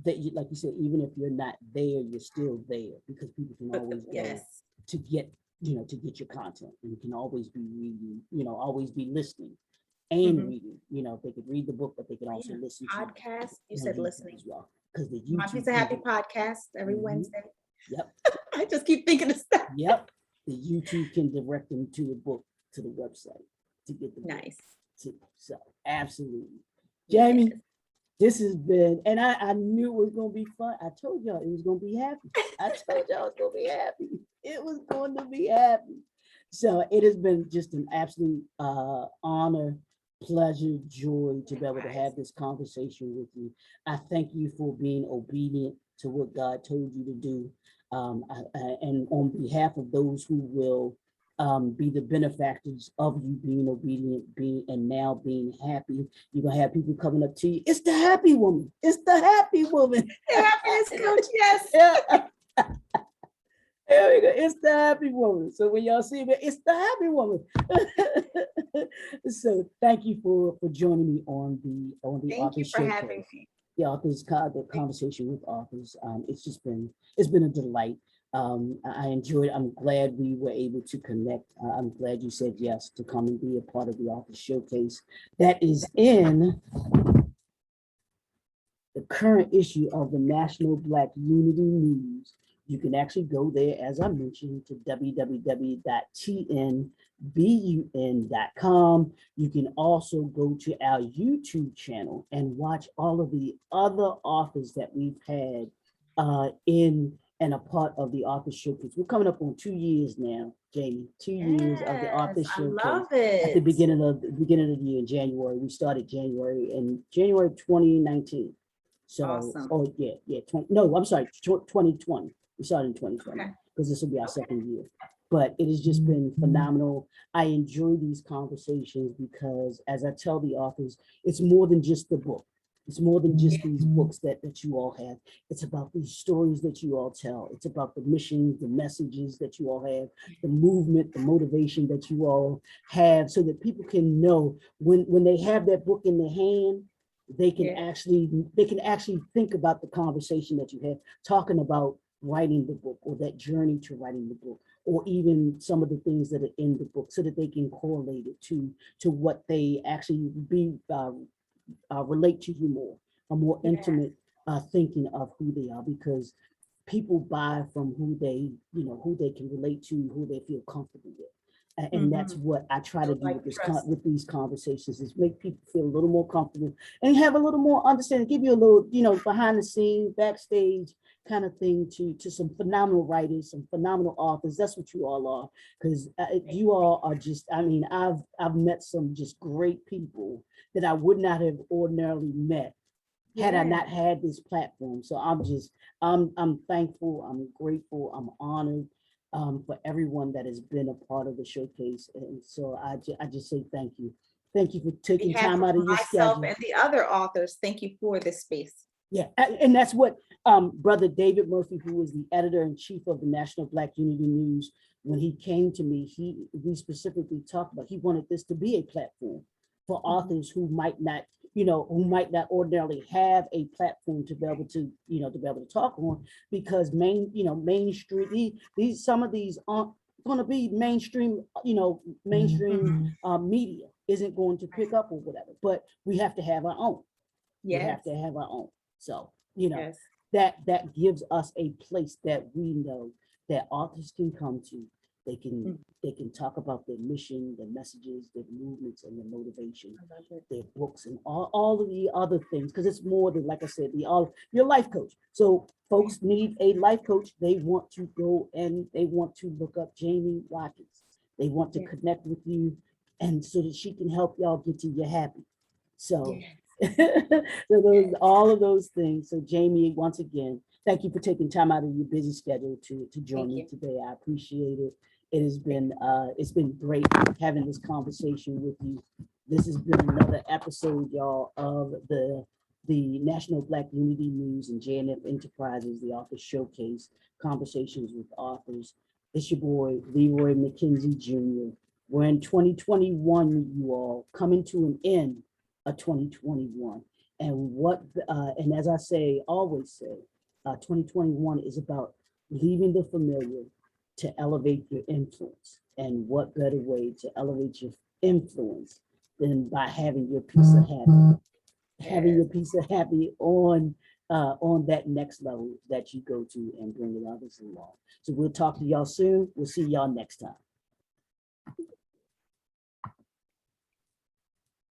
Speaker 1: that, like you said, even if you're not there, you're still there because people can always go
Speaker 2: Yes.
Speaker 1: to get to get your content, and you can always be reading, always be listening and
Speaker 2: Mhm.
Speaker 1: reading. They could read the book, but they can also
Speaker 2: Yeah.
Speaker 1: listen to
Speaker 2: Podcast. You
Speaker 1: on
Speaker 2: said
Speaker 1: YouTube
Speaker 2: listening.
Speaker 1: as well. Because the
Speaker 2: My
Speaker 1: YouTube
Speaker 2: Pizza
Speaker 1: can
Speaker 2: Happy podcast every
Speaker 1: Mhm.
Speaker 2: Wednesday.
Speaker 1: Yep,
Speaker 2: I just keep thinking of stuff.
Speaker 1: yep. The YouTube can direct them to the book, to the website to get the book.
Speaker 2: Nice.
Speaker 1: So absolutely.
Speaker 2: Yes.
Speaker 1: Jamie, this has been, and I knew it was gonna be fun. I told y'all it was gonna be happy. I told y'all it was gonna be happy. It was going to be happy. So it has been just an absolute honor, pleasure, joy to be able to have this conversation with you. I thank you for being obedient to what God told you to do. And on behalf of those who will be the benefactors of you being obedient, being and now being happy, you're gonna have people coming up to you. It's the happy woman. It's the happy woman.
Speaker 2: The happiness coach, yes.
Speaker 1: Yeah. There we go. It's the happy woman. So when y'all see me, it's the happy woman. So thank you for joining me on the
Speaker 2: Thank you
Speaker 1: authors
Speaker 2: for having
Speaker 1: showcase.
Speaker 2: me.
Speaker 1: The conversation with authors. It's been a delight. I enjoyed. I'm glad we were able to connect. I'm glad you said yes to come and be a part of the authors showcase. That is in the current issue of the National Black Unity News. You can actually go there, as I mentioned, to www.tnbun.com. You can also go to our YouTube channel and watch all of the other authors that we've had in and a part of the Author Showcase. We're coming up on 2 years now, Jamie. 2 years of the Author
Speaker 2: Yes, I
Speaker 1: Showcase.
Speaker 2: love
Speaker 1: At the
Speaker 2: it.
Speaker 1: beginning of the year in January, we started January 2019. So,
Speaker 2: Awesome.
Speaker 1: no, I'm sorry, 2020. We started in 2020
Speaker 2: Okay.
Speaker 1: because this will be our second year. But it has just been phenomenal. I enjoy these conversations because, as I tell the authors, it's more than just the book. It's more than just these books that you all have. It's about these stories that you all tell. It's about the missions, the messages that you all have, the movement, the motivation that you all have, so that people can know when they have that book in their hand, they can actually think about the conversation that you had talking about writing the book, or that journey to writing the book, or even some of the things that are in the book, so that they can correlate it to what they actually relate to you more, a more intimate thinking of who they are, because people buy from who they can relate to, who they feel comfortable with. And that's what I try to do with these conversations, is make people feel a little more comfortable and have a little more understanding, give you a little, behind the scenes, backstage kind of thing to some phenomenal writers, some phenomenal authors. That's what you all are, because you all are just, I've met some just great people that I would not have ordinarily met had I not had this platform. So I'm thankful, I'm grateful, I'm honored for everyone that has been a part of the showcase. And so I just say thank you. Thank you for taking time out of your
Speaker 2: myself
Speaker 1: schedule.
Speaker 2: and the other authors, thank you for this space.
Speaker 1: Yeah, and that's what Brother David Murphy, who was the editor-in-chief of the National Black Unity News, when he came to me, we specifically talked about, he wanted this to be a platform for authors who might not, who might not ordinarily have a platform to be able to, to be able to talk on, because mainstream, these some of these aren't going to be mainstream, mainstream media isn't going to pick up or whatever, but we have to have our own. We have
Speaker 2: Yes,
Speaker 1: to have our own. So,
Speaker 2: yes,
Speaker 1: that gives us a place that we know that authors can come to. They can
Speaker 2: Mm.
Speaker 1: they can talk about their mission, their messages, their movements, and their motivation,
Speaker 2: I love it.
Speaker 1: their books, and all of the other things. Because it's more than, like I said, your life coach. So folks need a life coach. They want to go and they want to look up Jaime Watkins. They want to
Speaker 2: Yes.
Speaker 1: connect with you, and so that she can help y'all get to your happy. So,
Speaker 2: Yes.
Speaker 1: so all of those things. So Jaime, once again, thank you for taking time out of your busy schedule to join
Speaker 2: Thank
Speaker 1: me
Speaker 2: you.
Speaker 1: today. I appreciate it. It's been great having this conversation with you. This has been another episode, y'all, of the National Black Unity News and JNF Enterprises, the Author Showcase, Conversations with Authors. It's your boy, Leroy McKenzie Jr. We're in 2021, you all, coming to an end of 2021. And as I always say, 2021 is about leaving the familiar to elevate your influence. And what better way to elevate your influence than by having your piece of happy, having your piece of happy on that next level that you go to and bringing others along. So we'll talk to y'all soon. We'll see y'all next time.